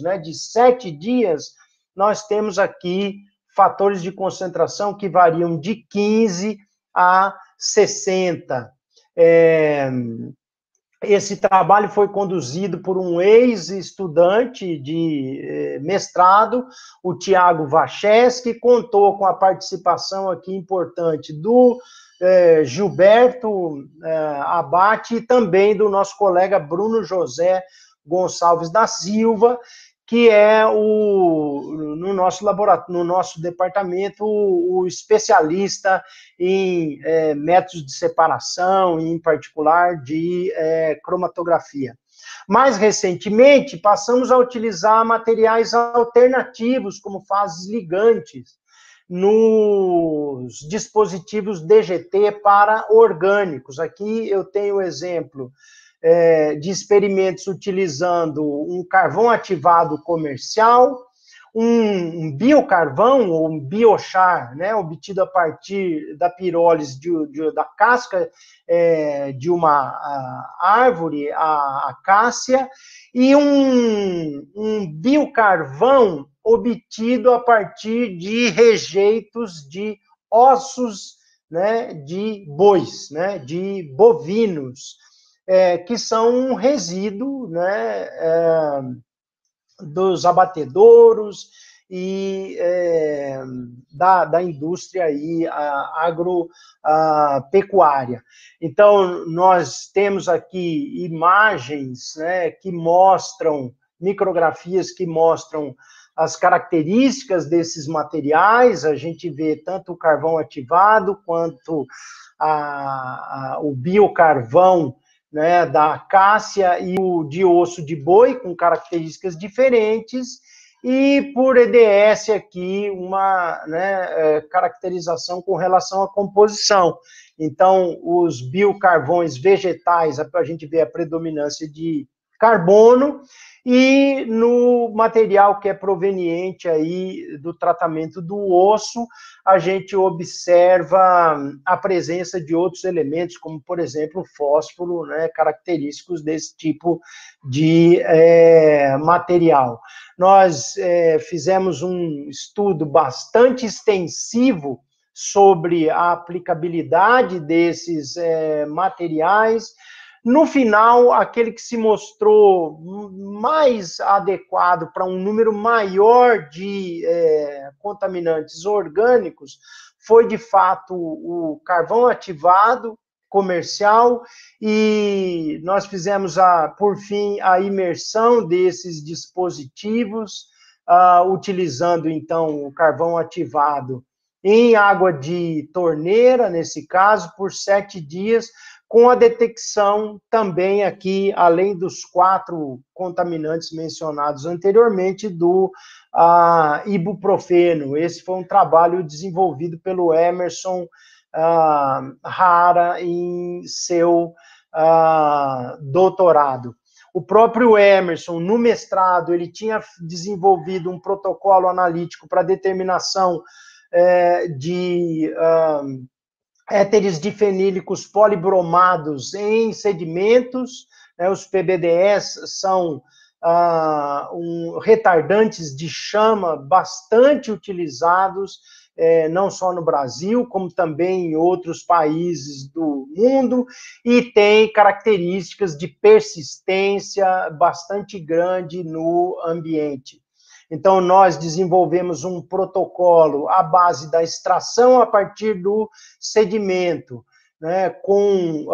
né, de 7 dias, nós temos aqui fatores de concentração que variam de 15 a 60. Esse trabalho foi conduzido por um ex-estudante de mestrado, o Tiago Vachés, que contou com a participação aqui importante do Gilberto Abate e também do nosso colega Bruno José Gonçalves da Silva, que é no nosso laboratório, no nosso departamento, o especialista em métodos de separação, em particular de cromatografia. Mais recentemente, passamos a utilizar materiais alternativos, como fases ligantes, nos dispositivos DGT para orgânicos. Aqui eu tenho o exemplo de experimentos utilizando um carvão ativado comercial, um biocarvão, ou um biochar, né, obtido a partir da pirólise da casca de uma árvore, a acácia, e um biocarvão obtido a partir de rejeitos de ossos, né, de bois, né, de bovinos, que são um resíduo, né, dos abatedouros e da indústria aí, agropecuária. Então, nós temos aqui imagens, né, que mostram, micrografias que mostram as características desses materiais. A gente vê tanto o carvão ativado quanto o biocarvão, né, da acácia e o de osso de boi, com características diferentes, e por EDS aqui uma, né, caracterização com relação à composição. Então, os biocarvões vegetais, a gente vê a predominância de carbono, e no material que é proveniente aí do tratamento do osso, a gente observa a presença de outros elementos, como, por exemplo, o fósforo, né, característicos desse tipo de material. Nós fizemos um estudo bastante extensivo sobre a aplicabilidade desses materiais. No final, aquele que se mostrou mais adequado para um número maior de contaminantes orgânicos foi, de fato, o carvão ativado comercial, e nós fizemos, por fim, a imersão desses dispositivos, utilizando, então, o carvão ativado em água de torneira, nesse caso, por 7 dias, com a detecção também aqui, além dos 4 contaminantes mencionados anteriormente, do ibuprofeno. Esse foi um trabalho desenvolvido pelo Emerson Hara em seu doutorado. O próprio Emerson, no mestrado, ele tinha desenvolvido um protocolo analítico para determinação de éteres difenílicos polibromados em sedimentos. Os PBDEs são retardantes de chama bastante utilizados, não só no Brasil, como também em outros países do mundo, e tem características de persistência bastante grande no ambiente. Então, nós desenvolvemos um protocolo à base da extração a partir do sedimento, né, com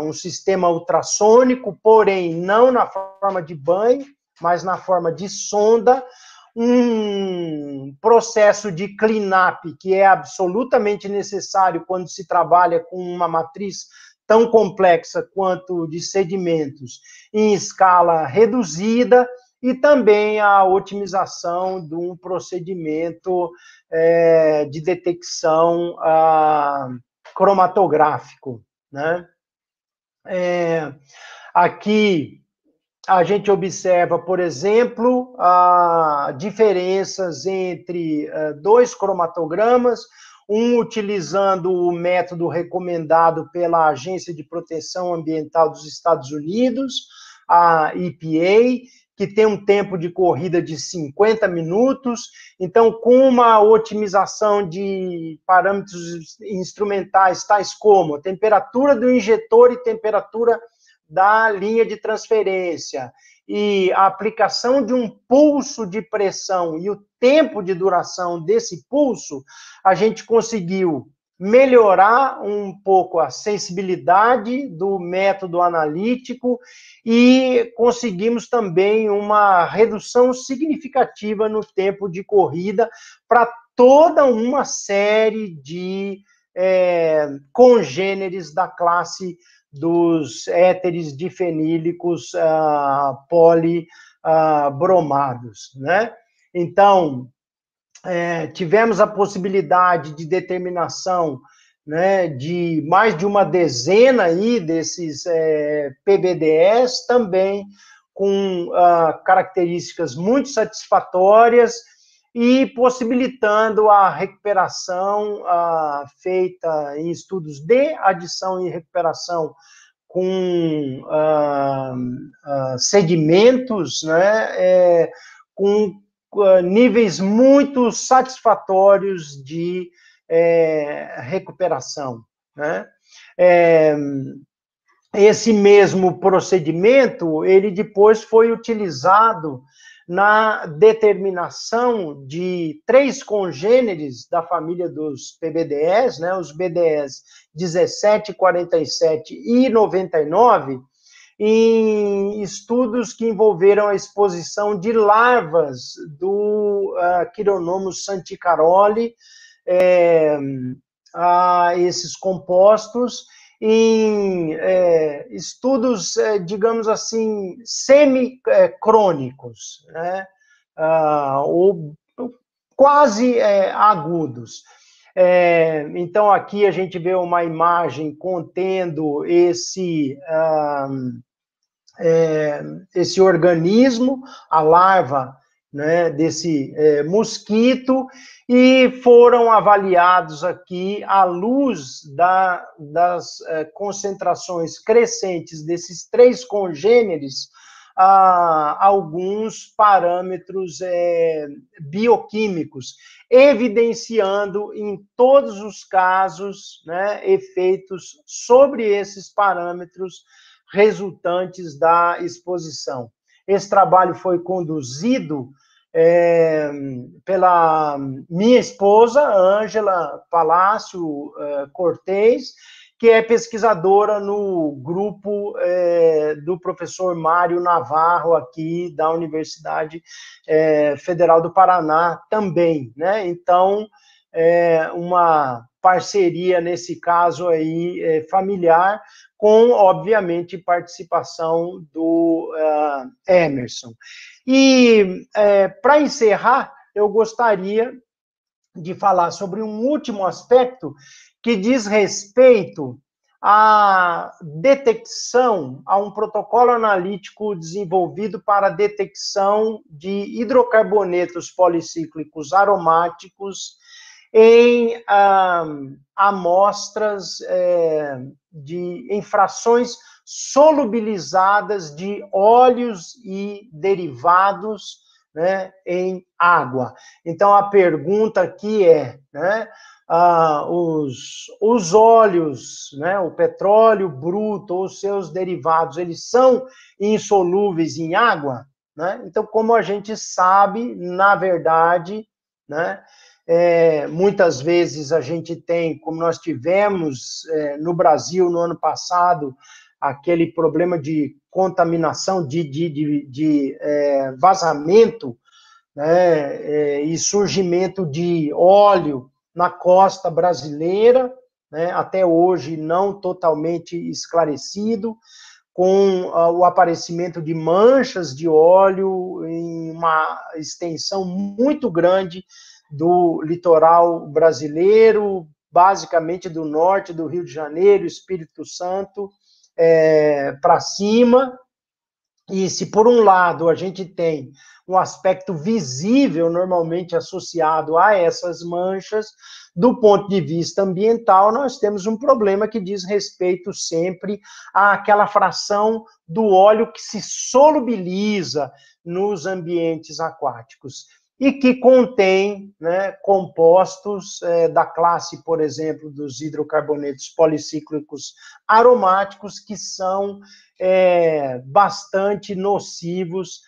um sistema ultrassônico, porém não na forma de banho, mas na forma de sonda, um processo de clean-up que é absolutamente necessário quando se trabalha com uma matriz tão complexa quanto de sedimentos em escala reduzida, e também a otimização de um procedimento de detecção cromatográfico, né? Aqui a gente observa, por exemplo, diferenças entre 2 cromatogramas, um utilizando o método recomendado pela Agência de Proteção Ambiental dos Estados Unidos, a EPA, que tem um tempo de corrida de 50 minutos. Então, com uma otimização de parâmetros instrumentais, tais como temperatura do injetor e temperatura da linha de transferência, e a aplicação de um pulso de pressão e o tempo de duração desse pulso, a gente conseguiu melhorar um pouco a sensibilidade do método analítico e conseguimos também uma redução significativa no tempo de corrida para toda uma série de congêneres da classe dos éteres difenílicos polibromados, né? Então, tivemos a possibilidade de determinação, né, de mais de uma dezena aí desses PBDEs, também com características muito satisfatórias e possibilitando a recuperação feita em estudos de adição e recuperação com sedimentos, né, com níveis muito satisfatórios de recuperação, né? Esse mesmo procedimento, ele depois foi utilizado na determinação de 3 congêneres da família dos PBDEs, né, os BDEs 17, 47 e 99, em estudos que envolveram a exposição de larvas do Chironomus santicaroli a esses compostos, em estudos, digamos assim, semicrônicos, né? Ou quase agudos. Então, aqui a gente vê uma imagem contendo esse organismo, a larva, né, desse mosquito, e foram avaliados aqui à luz das concentrações crescentes desses 3 congêneres alguns parâmetros bioquímicos, evidenciando em todos os casos, né, efeitos sobre esses parâmetros resultantes da exposição. Esse trabalho foi conduzido pela minha esposa, Ângela Palácio Cortez, que é pesquisadora no grupo do professor Mário Navarro, aqui da Universidade Federal do Paraná também, né? Então, uma parceria, nesse caso aí, familiar, com, obviamente, participação do Emerson. E, para encerrar, eu gostaria de falar sobre um último aspecto que diz respeito à detecção, a um protocolo analítico desenvolvido para a detecção de hidrocarbonetos policíclicos aromáticos em amostras em frações solubilizadas de óleos e derivados, né, em água. Então, a pergunta aqui é, né, os óleos, né, o petróleo bruto ou seus derivados, eles são insolúveis em água? Né? Então, como a gente sabe, na verdade, né, muitas vezes a gente tem, como nós tivemos no Brasil no ano passado, aquele problema de contaminação, de vazamento, né, e surgimento de óleo na costa brasileira, né, até hoje não totalmente esclarecido, com o aparecimento de manchas de óleo em uma extensão muito grande do litoral brasileiro, basicamente do norte do Rio de Janeiro, Espírito Santo, para cima. E se, por um lado, a gente tem um aspecto visível, normalmente associado a essas manchas, do ponto de vista ambiental, nós temos um problema que diz respeito sempre àquela fração do óleo que se solubiliza nos ambientes aquáticos e que contém, né, compostos da classe, por exemplo, dos hidrocarbonetos policíclicos aromáticos, que são bastante nocivos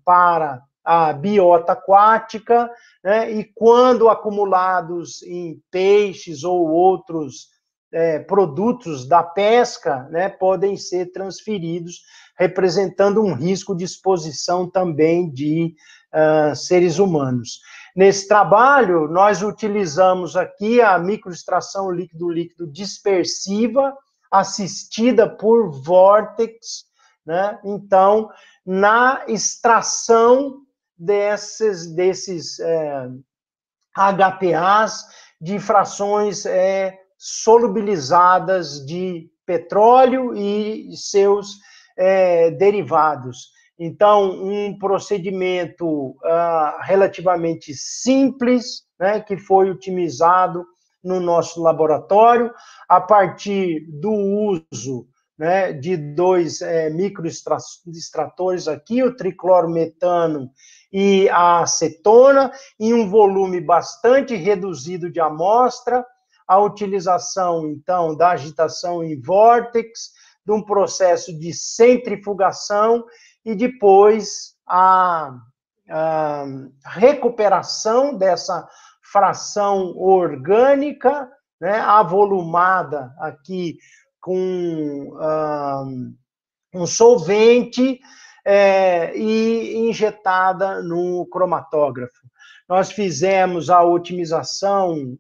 para a biota aquática, né, e quando acumulados em peixes ou outros produtos da pesca, né, podem ser transferidos, representando um risco de exposição também de seres humanos. Nesse trabalho, nós utilizamos aqui a microextração líquido-líquido dispersiva, assistida por vórtex, né? Então, na extração desses HPAs de frações solubilizadas de petróleo e seus derivados. Então, um procedimento relativamente simples, né, que foi otimizado no nosso laboratório, a partir do uso, né, de dois microextratores aqui, o triclorometano e a acetona, em um volume bastante reduzido de amostra, a utilização, então, da agitação em vórtex, de um processo de centrifugação e depois a recuperação dessa fração orgânica, né, avolumada aqui com um solvente e injetada no cromatógrafo. Nós fizemos a otimização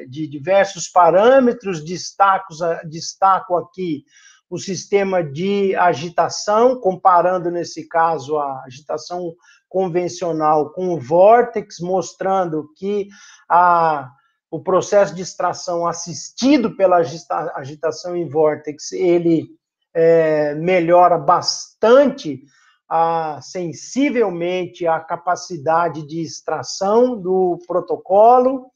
de diversos parâmetros, destaco aqui o sistema de agitação, comparando, nesse caso, a agitação convencional com o vórtex, mostrando que o processo de extração assistido pela agitação em vórtex, ele melhora bastante, sensivelmente, a capacidade de extração do protocolo.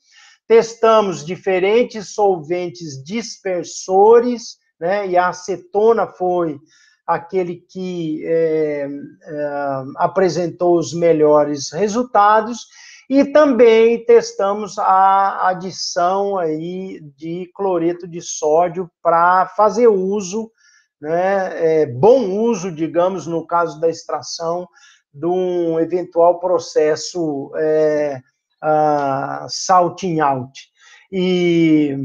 Testamos diferentes solventes dispersores, né, e a acetona foi aquele que apresentou os melhores resultados, e também testamos a adição aí de cloreto de sódio para fazer uso, né, bom uso, digamos, no caso da extração, de um eventual processo salting out. E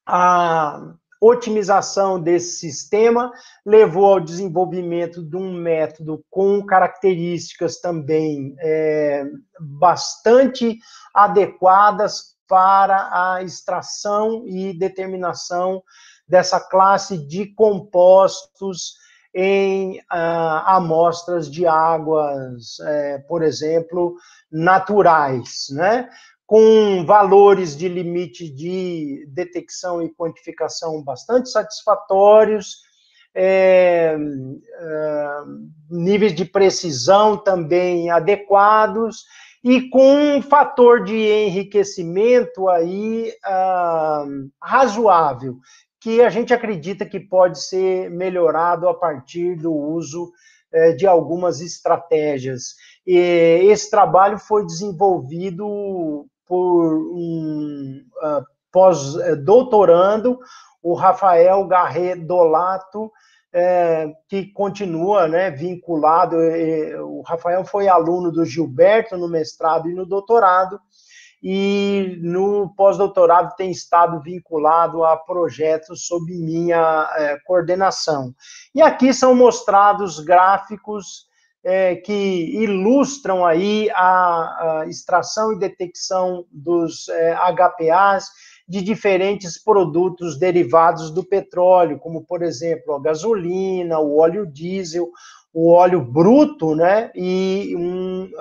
a otimização desse sistema levou ao desenvolvimento de um método com características também bastante adequadas para a extração e determinação dessa classe de compostos em amostras de águas, por exemplo, naturais, né? Com valores de limite de detecção e quantificação bastante satisfatórios, níveis de precisão também adequados, e com um fator de enriquecimento aí razoável, que a gente acredita que pode ser melhorado a partir do uso de algumas estratégias. E esse trabalho foi desenvolvido por um pós-doutorando, o Rafael Garret Dolato, que continua, né, vinculado. O Rafael foi aluno do Gilberto no mestrado e no doutorado, e no pós-doutorado tem estado vinculado a projetos sob minha coordenação. E aqui são mostrados gráficos que ilustram aí a extração e detecção dos HPAs de diferentes produtos derivados do petróleo, como, por exemplo, a gasolina, o óleo diesel, o óleo bruto, né, e um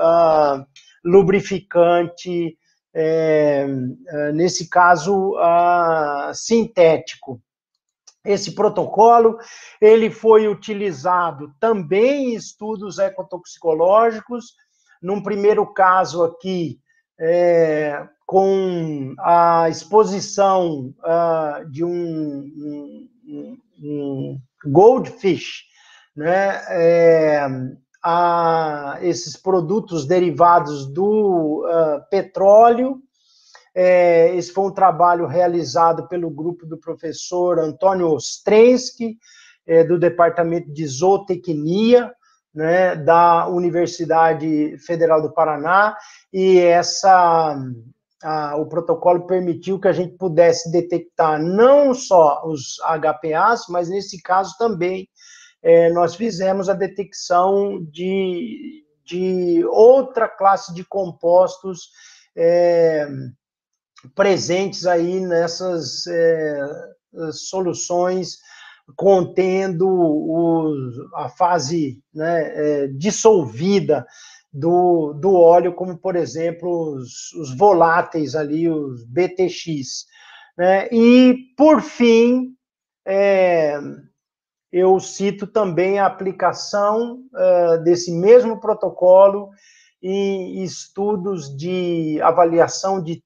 lubrificante, nesse caso, sintético. Esse protocolo, ele foi utilizado também em estudos ecotoxicológicos, num primeiro caso aqui, com a exposição de um goldfish, né, a esses produtos derivados do petróleo. Esse foi um trabalho realizado pelo grupo do professor Antônio Ostrensky, do Departamento de Zootecnia, né, da Universidade Federal do Paraná, e o protocolo permitiu que a gente pudesse detectar não só os HPAs, mas nesse caso também nós fizemos a detecção de outra classe de compostos presentes aí nessas soluções contendo a fase, né, dissolvida do óleo, como, por exemplo, os voláteis ali, os BTX. Né? E, por fim, eu cito também a aplicação desse mesmo protocolo em estudos de avaliação de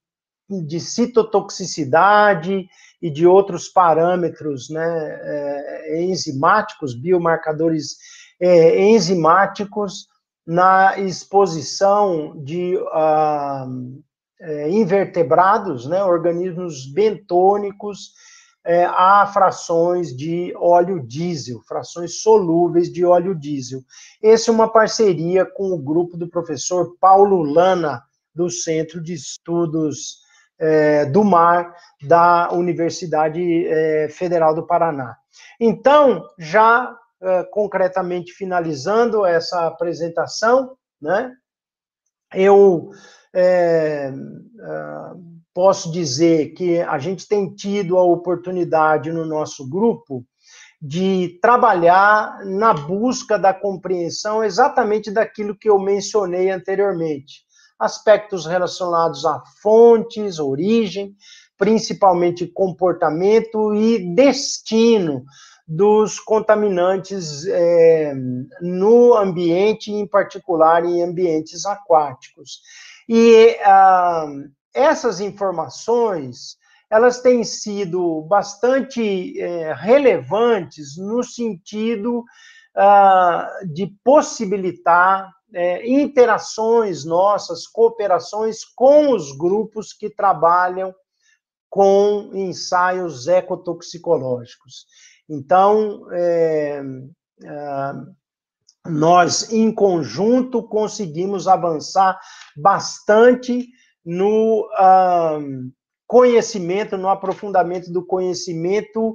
citotoxicidade e de outros parâmetros, né, enzimáticos, biomarcadores enzimáticos, na exposição de invertebrados, né, organismos bentônicos, a frações de óleo diesel, frações solúveis de óleo diesel. Essa é uma parceria com o grupo do professor Paulo Lana, do Centro de Estudos do Mar, da Universidade Federal do Paraná. Então, já concretamente finalizando essa apresentação, né, eu posso dizer que a gente tem tido a oportunidade no nosso grupo de trabalhar na busca da compreensão exatamente daquilo que eu mencionei anteriormente. Aspectos relacionados a fontes, origem, principalmente comportamento e destino dos contaminantes no ambiente, em particular em ambientes aquáticos. E essas informações, elas têm sido bastante relevantes no sentido de possibilitar interações nossas, cooperações com os grupos que trabalham com ensaios ecotoxicológicos. Então, nós, em conjunto, conseguimos avançar bastante no conhecimento, no aprofundamento do conhecimento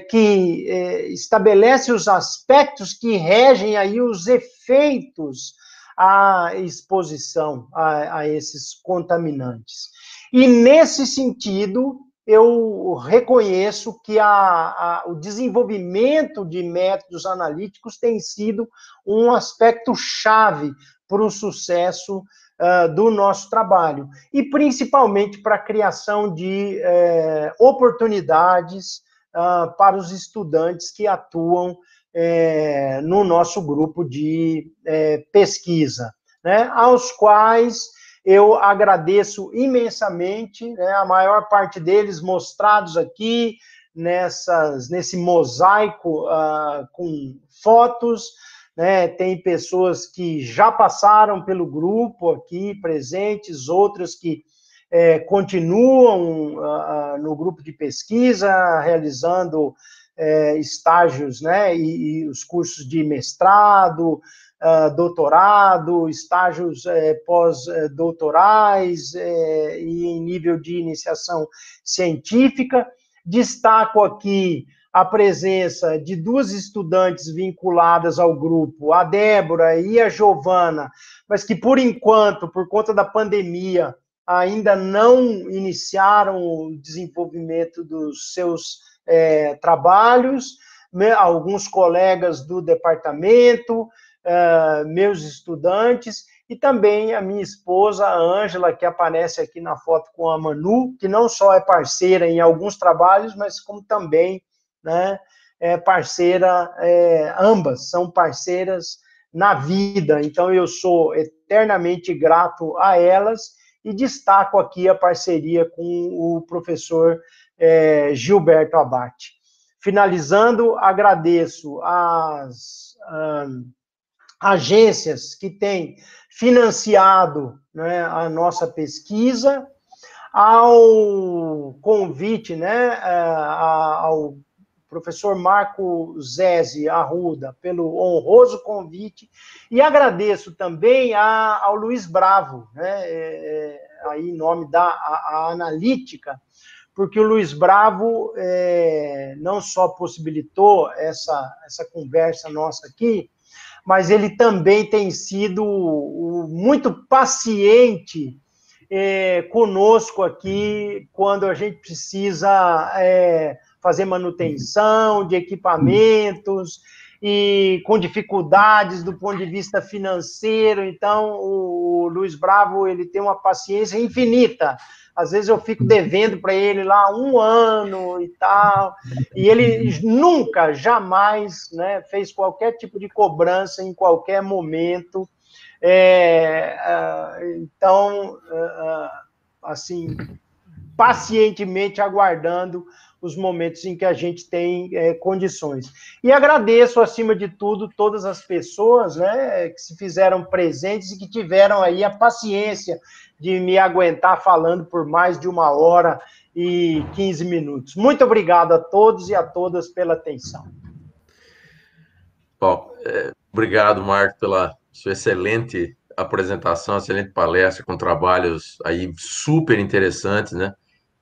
que estabelece os aspectos que regem aí os efeitos à exposição a esses contaminantes. E, nesse sentido, eu reconheço que o desenvolvimento de métodos analíticos tem sido um aspecto chave para o sucesso do nosso trabalho, e principalmente para a criação de oportunidades para os estudantes que atuam no nosso grupo de pesquisa, né, aos quais eu agradeço imensamente, né, a maior parte deles mostrados aqui nesse mosaico com fotos, né, tem pessoas que já passaram pelo grupo aqui presentes, outras que continuam no grupo de pesquisa, realizando estágios, né, e os cursos de mestrado, doutorado, estágios pós-doutorais e em nível de iniciação científica. Destaco aqui a presença de duas estudantes vinculadas ao grupo, a Débora e a Giovana, mas que, por enquanto, por conta da pandemia, ainda não iniciaram o desenvolvimento dos seus trabalhos, alguns colegas do departamento, meus estudantes, e também a minha esposa, a Ângela, que aparece aqui na foto com a Manu, que não só é parceira em alguns trabalhos, mas como também, né, é parceira, ambas são parceiras na vida. Então, eu sou eternamente grato a elas, e destaco aqui a parceria com o professor Gilberto Abate. Finalizando, agradeço às agências que têm financiado, né, a nossa pesquisa, ao convite, né, ao professor Marco Zezzi Arruda, pelo honroso convite, e agradeço também ao Luiz Bravo, né, aí em nome da Analítica, porque o Luiz Bravo não só possibilitou essa conversa nossa aqui, mas ele também tem sido muito paciente conosco aqui, quando a gente precisa fazer manutenção de equipamentos, e com dificuldades do ponto de vista financeiro. Então, o Luiz Bravo, ele tem uma paciência infinita. Às vezes eu fico devendo para ele lá 1 ano e tal, e ele nunca, jamais, né, fez qualquer tipo de cobrança em qualquer momento. Então, assim, pacientemente aguardando os momentos em que a gente tem condições. E agradeço, acima de tudo, todas as pessoas, né, que se fizeram presentes e que tiveram aí a paciência de me aguentar falando por mais de 1h15. Muito obrigado a todos e a todas pela atenção. Bom, obrigado, Marco, pela sua excelente apresentação, excelente palestra, com trabalhos aí super interessantes, né?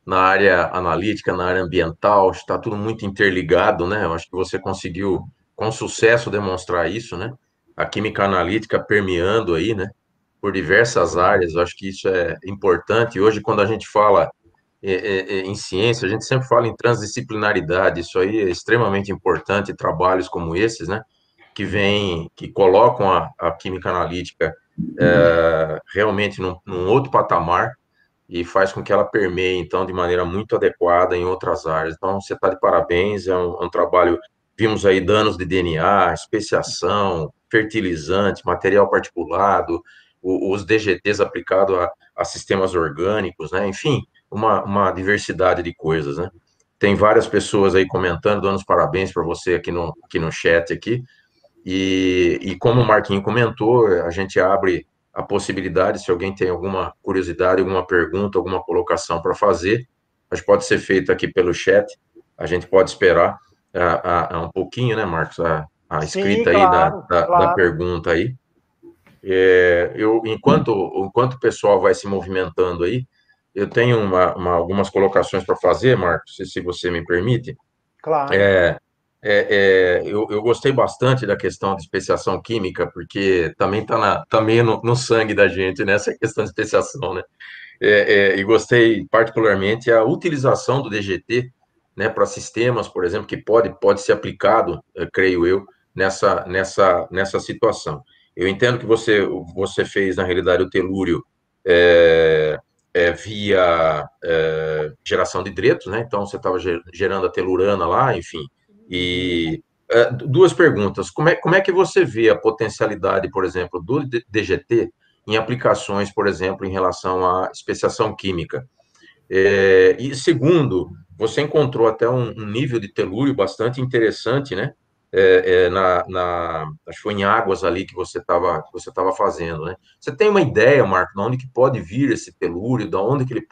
Na área analítica, na área ambiental, está tudo muito interligado, né? Eu acho que você conseguiu, com sucesso, demonstrar isso, né? A química analítica permeando aí, né? Por diversas áreas, eu acho que isso é importante. Hoje, quando a gente fala em ciência, a gente sempre fala em transdisciplinaridade, isso aí é extremamente importante, trabalhos como esses, né? Que colocam a química analítica realmente num outro patamar, e faz com que ela permeie, então, de maneira muito adequada em outras áreas. Então, você está de parabéns, é um trabalho, vimos aí danos de DNA, especiação, fertilizante, material particulado, os DGTs aplicados a sistemas orgânicos, né? Enfim, uma diversidade de coisas, né? Tem várias pessoas aí comentando, dando os parabéns para você aqui no chat aqui. E como o Marquinho comentou, a gente abre a possibilidade, se alguém tem alguma curiosidade, alguma pergunta, alguma colocação para fazer, mas pode ser feito aqui pelo chat. A gente pode esperar um pouquinho, né, Marcos, a Sim, escrita aí claro, da claro. pergunta aí. Enquanto o pessoal vai se movimentando aí, eu tenho algumas colocações para fazer, Marcos, se você me permite. Claro. É, eu gostei bastante da questão de especiação química, porque também está também no sangue da gente, né, essa questão de especiação, né? E gostei particularmente a utilização do DGT, né, para sistemas, por exemplo, que pode ser aplicado, creio eu, nessa situação. Eu entendo que você fez, na realidade, o telúrio é, via geração de hidretos, né? Então você estava gerando a telurana lá, enfim. E duas perguntas: como é que você vê a potencialidade, por exemplo, do DGT em aplicações, por exemplo, em relação à especiação química? E segundo, você encontrou até um nível de telúrio bastante interessante, né? Acho que foi em águas ali que você tava fazendo, né? Você tem uma ideia, Marco, de onde que pode vir esse telúrio, de onde que ele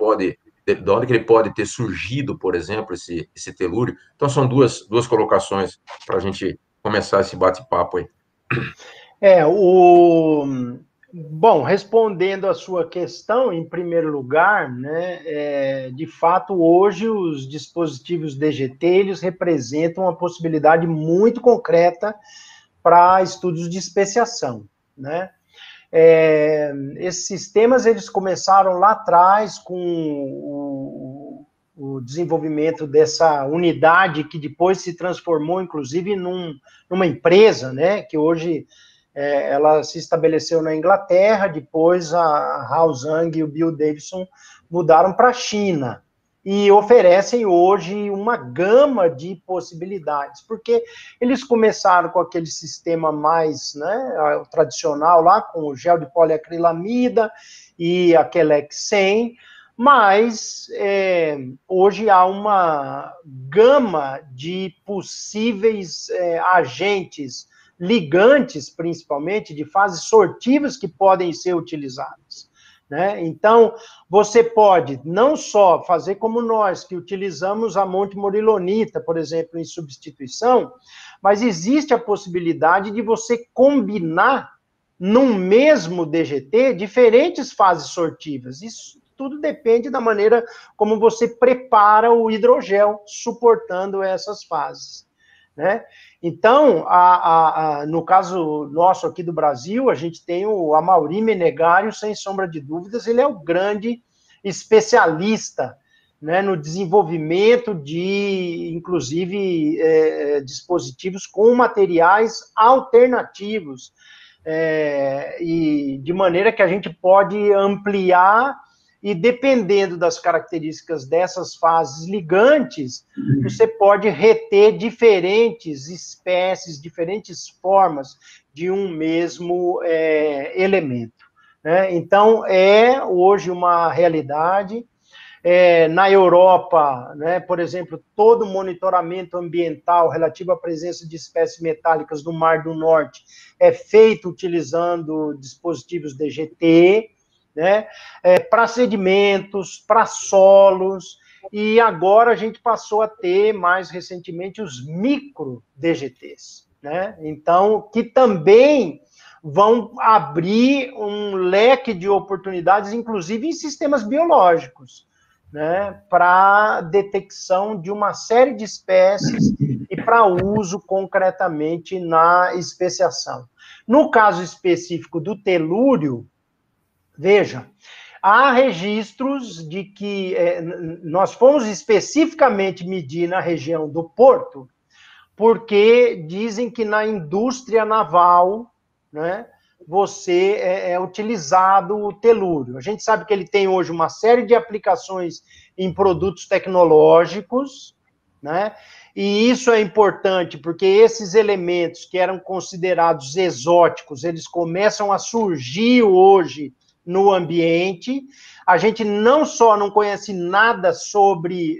pode ter surgido, por exemplo, esse telúrio? Então, são duas colocações para a gente começar esse bate-papo aí. É, o... Bom, respondendo a sua questão, em primeiro lugar, né, de fato, hoje os dispositivos DGT, eles representam uma possibilidade muito concreta para estudos de especiação, né? Esses sistemas, eles começaram lá atrás com o desenvolvimento dessa unidade que depois se transformou, inclusive, numa empresa, né, que hoje ela se estabeleceu na Inglaterra, depois a Hao Zhang e o Bill Davidson mudaram para a China e oferecem hoje uma gama de possibilidades, porque eles começaram com aquele sistema mais, né, tradicional lá, com o gel de poliacrilamida e aquele Xen, mas hoje há uma gama de possíveis agentes ligantes, principalmente, de fases sortivas que podem ser utilizadas, né? Então, você pode não só fazer como nós, que utilizamos a montemorilonita, por exemplo, em substituição, mas existe a possibilidade de você combinar num mesmo DGT diferentes fases sortivas. Isso tudo depende da maneira como você prepara o hidrogel suportando essas fases, né? Então, no caso nosso aqui do Brasil, a gente tem o Amaury Menegário, sem sombra de dúvidas, ele é o grande especialista, né, no desenvolvimento de, inclusive, dispositivos com materiais alternativos, e de maneira que a gente pode ampliar e dependendo das características dessas fases ligantes, você pode reter diferentes espécies, diferentes formas de um mesmo elemento, né? Então, é hoje uma realidade. Na Europa, né, por exemplo, todo o monitoramento ambiental relativo à presença de espécies metálicas no Mar do Norte é feito utilizando dispositivos DGT, né, para sedimentos, para solos, e agora a gente passou a ter, mais recentemente, os micro-DGTs, né? Então, que também vão abrir um leque de oportunidades, inclusive em sistemas biológicos, né, para detecção de uma série de espécies e para uso concretamente na especiação. No caso específico do telúrio, veja, há registros de que nós fomos especificamente medir na região do Porto, porque dizem que na indústria naval, né, você utilizado o telúrio. A gente sabe que ele tem hoje uma série de aplicações em produtos tecnológicos, né? E isso é importante porque esses elementos que eram considerados exóticos, eles começam a surgir hoje no ambiente. A gente não só não conhece nada sobre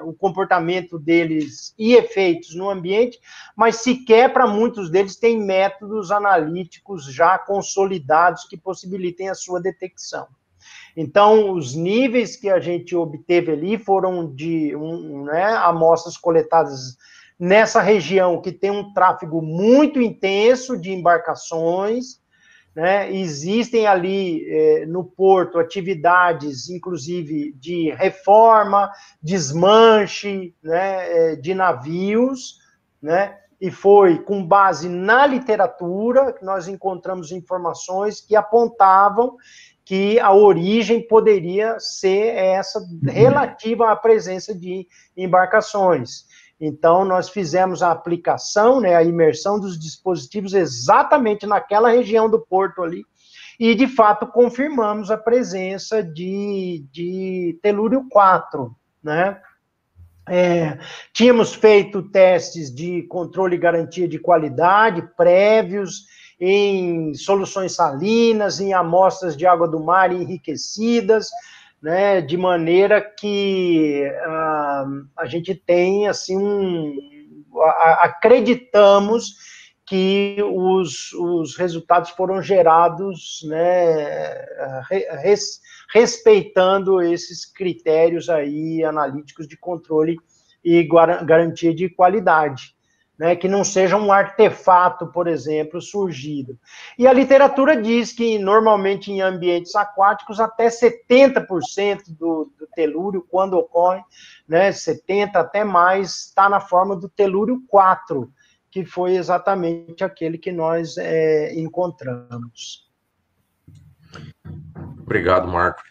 o comportamento deles e efeitos no ambiente, mas sequer para muitos deles tem métodos analíticos já consolidados que possibilitem a sua detecção. Então, os níveis que a gente obteve ali foram de amostras coletadas nessa região que tem um tráfego muito intenso de embarcações, né? Existem ali no porto atividades, inclusive, de reforma, desmanche, né, de navios, né? E foi com base na literatura que nós encontramos informações que apontavam que a origem poderia ser essa relativa à presença de embarcações. Então, nós fizemos a aplicação, né, a imersão dos dispositivos exatamente naquela região do porto ali, e, de fato, confirmamos a presença de telúrio 4, né? Tínhamos feito testes de controle e garantia de qualidade prévios em soluções salinas, em amostras de água do mar enriquecidas, né, de maneira que a gente tem, assim, acreditamos que os resultados foram gerados, né, respeitando esses critérios aí analíticos de controle e garantia de qualidade, né, que não seja um artefato, por exemplo, surgido. E a literatura diz que, normalmente, em ambientes aquáticos, até 70% do telúrio, quando ocorre, né, 70% até mais, está na forma do telúrio 4, que foi exatamente aquele que nós encontramos. Obrigado, Marco.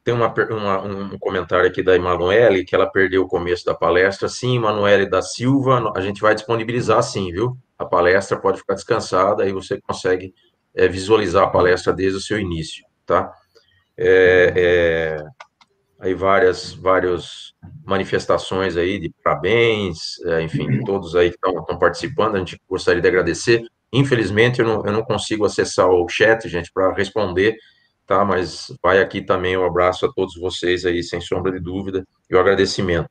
Tem um comentário aqui da Emanuele, que ela perdeu o começo da palestra. Sim, Emanuele da Silva, a gente vai disponibilizar sim, viu? A palestra pode ficar descansada, aí você consegue visualizar a palestra desde o seu início, tá? Aí várias manifestações aí de parabéns, enfim, todos aí que estão participando, a gente gostaria de agradecer. Infelizmente, eu não consigo acessar o chat, gente, para responder, tá? Mas vai aqui também um abraço a todos vocês aí, sem sombra de dúvida, e o agradecimento.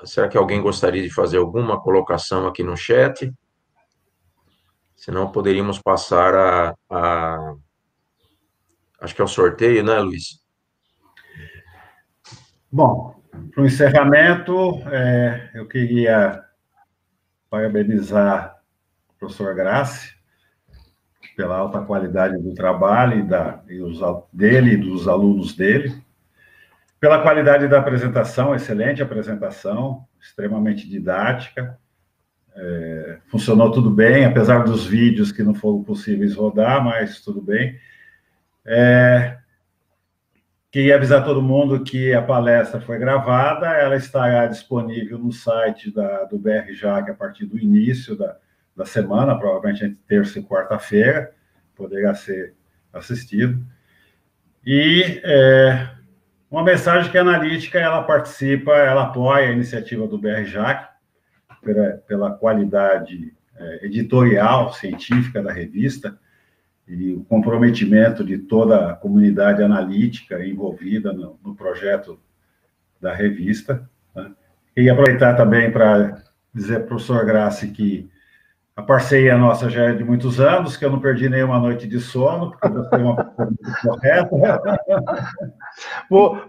Será que alguém gostaria de fazer alguma colocação aqui no chat? Senão poderíamos passar acho que é o sorteio, né, Luiz? Bom, para o encerramento, eu queria parabenizar o professor Grassi pela alta qualidade do trabalho dele e dos alunos dele, pela qualidade da apresentação, excelente apresentação, extremamente didática, funcionou tudo bem, apesar dos vídeos que não foram possíveis rodar, mas tudo bem. Queria avisar todo mundo que a palestra foi gravada, ela estará disponível no site do BRJAC a partir do início da semana, provavelmente entre terça e quarta-feira, poderá ser assistido. E uma mensagem que a analítica, ela participa, ela apoia a iniciativa do BRJAC, pela qualidade editorial, científica da revista, e o comprometimento de toda a comunidade analítica envolvida no projeto da revista, né? E aproveitar também para dizer para o professor Grassi que a parceria nossa já é de muitos anos, que eu não perdi nenhuma noite de sono, porque você é uma pessoa muito correta.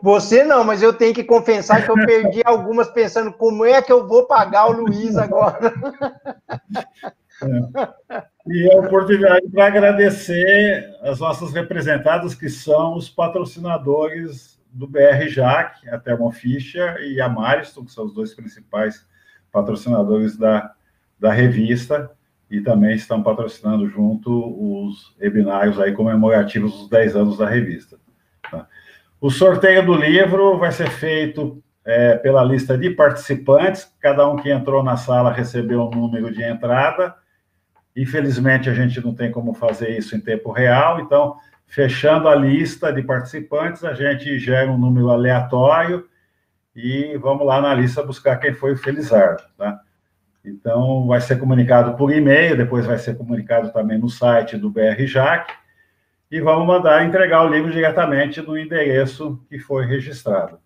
Você não, mas eu tenho que confessar que eu perdi algumas pensando como é que eu vou pagar o Luiz agora. E a oportunidade para agradecer as nossas representadas, que são os patrocinadores do BRJAC, a Thermo Fisher e a Mariston, que são os dois principais patrocinadores da revista, e também estão patrocinando junto os webinários aí comemorativos dos 10 anos da revista. Tá? O sorteio do livro vai ser feito pela lista de participantes, cada um que entrou na sala recebeu um número de entrada. Infelizmente, a gente não tem como fazer isso em tempo real, então, fechando a lista de participantes, a gente gera um número aleatório e vamos lá na lista buscar quem foi o felizardo, tá? Então, vai ser comunicado por e-mail, depois vai ser comunicado também no site do BRJAC, e vamos entregar o livro diretamente no endereço que foi registrado.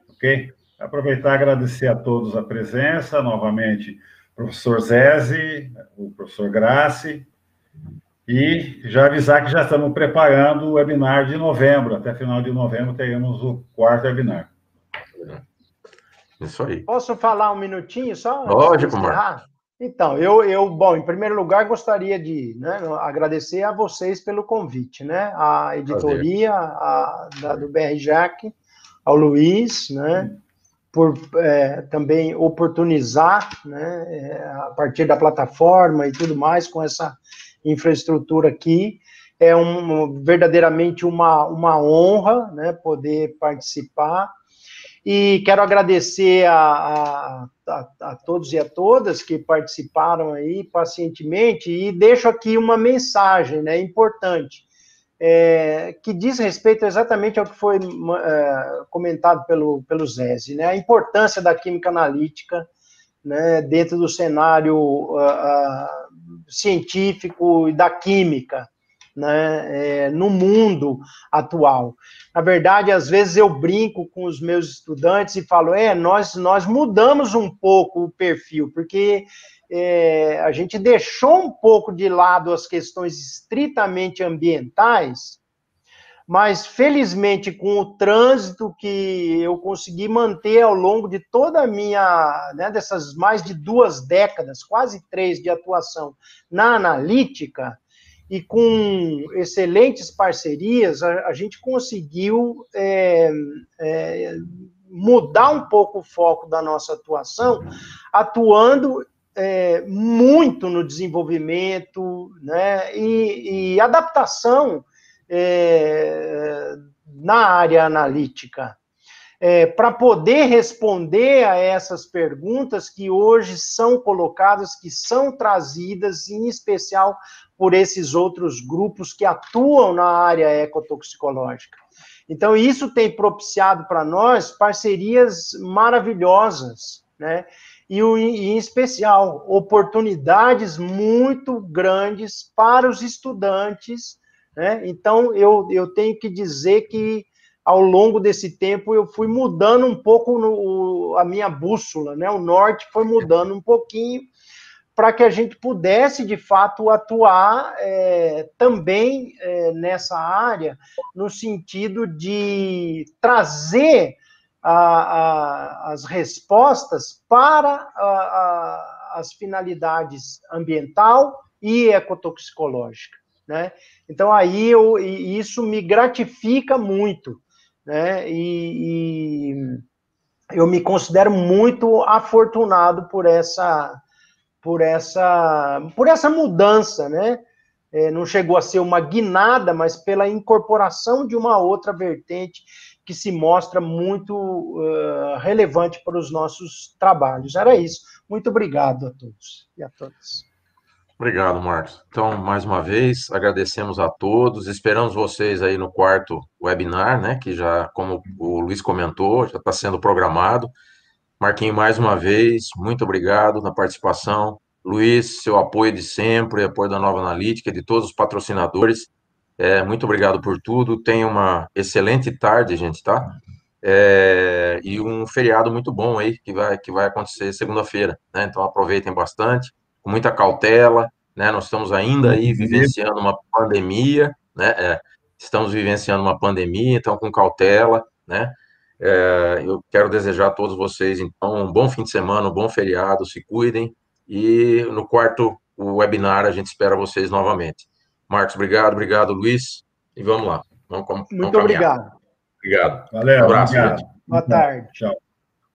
Ok? Aproveitar e agradecer a todos a presença, novamente, professor Zese, o professor Grassi, e já avisar que já estamos preparando o webinar de novembro. Até final de novembro teremos o 4º webinar. Isso aí. Posso falar um minutinho só? Lógico, Marcos. Então, bom, em primeiro lugar, gostaria de, né, agradecer a vocês pelo convite, né? A editoria do BRJAC, ao Luiz, né? Por também oportunizar, né, a partir da plataforma e tudo mais, com essa infraestrutura aqui. É verdadeiramente uma honra, né, poder participar. E quero agradecer a todos e a todas que participaram aí pacientemente, e deixo aqui uma mensagem, né, importante, que diz respeito exatamente ao que foi comentado pelo Zese, né, a importância da química analítica, né, dentro do cenário científico e da química, né, no mundo atual. Na verdade, às vezes eu brinco com os meus estudantes e falo, nós mudamos um pouco o perfil, porque a gente deixou um pouco de lado as questões estritamente ambientais, mas, felizmente, com o trânsito que eu consegui manter ao longo de toda a minha, né, dessas mais de 2 décadas, quase 3 de atuação na analítica, e com excelentes parcerias, a gente conseguiu mudar um pouco o foco da nossa atuação, atuando muito no desenvolvimento, né, e adaptação na área analítica, para poder responder a essas perguntas que hoje são colocadas, que são trazidas, em especial por esses outros grupos que atuam na área ecotoxicológica. Então, isso tem propiciado para nós parcerias maravilhosas, né? E, em especial, oportunidades muito grandes para os estudantes, né? Então, eu tenho que dizer que, ao longo desse tempo, eu fui mudando um pouco a minha bússola, né? O norte foi mudando um pouquinho, para que a gente pudesse, de fato, atuar também nessa área, no sentido de trazer as respostas para as finalidades ambiental e ecotoxicológica, né? Então, aí isso me gratifica muito, né? E eu me considero muito afortunado por essa mudança, né? Não chegou a ser uma guinada, mas pela incorporação de uma outra vertente que se mostra muito relevante para os nossos trabalhos. Era isso. Muito obrigado a todos e a todas. Obrigado, Marcos. Então, mais uma vez, agradecemos a todos, esperamos vocês aí no 4º webinar, né, que já, como o Luiz comentou, já está sendo programado. Marquinhos, mais uma vez, muito obrigado na participação. Luiz, seu apoio de sempre, apoio da Nova Analítica, de todos os patrocinadores. Muito obrigado por tudo. Tenha uma excelente tarde, gente, tá? E um feriado muito bom aí, que vai acontecer segunda-feira, né? Então, aproveitem bastante, com muita cautela, né? Nós estamos ainda aí vivenciando uma pandemia, né? Estamos vivenciando uma pandemia, então, com cautela, né? Eu quero desejar a todos vocês, então, um bom fim de semana, um bom feriado, se cuidem, e no 4º webinar a gente espera vocês novamente. Marcos, obrigado, Luiz, e vamos lá. Vamos Muito obrigado. Obrigado. Valeu, Um abraço, obrigado. gente. Boa tarde. Tchau.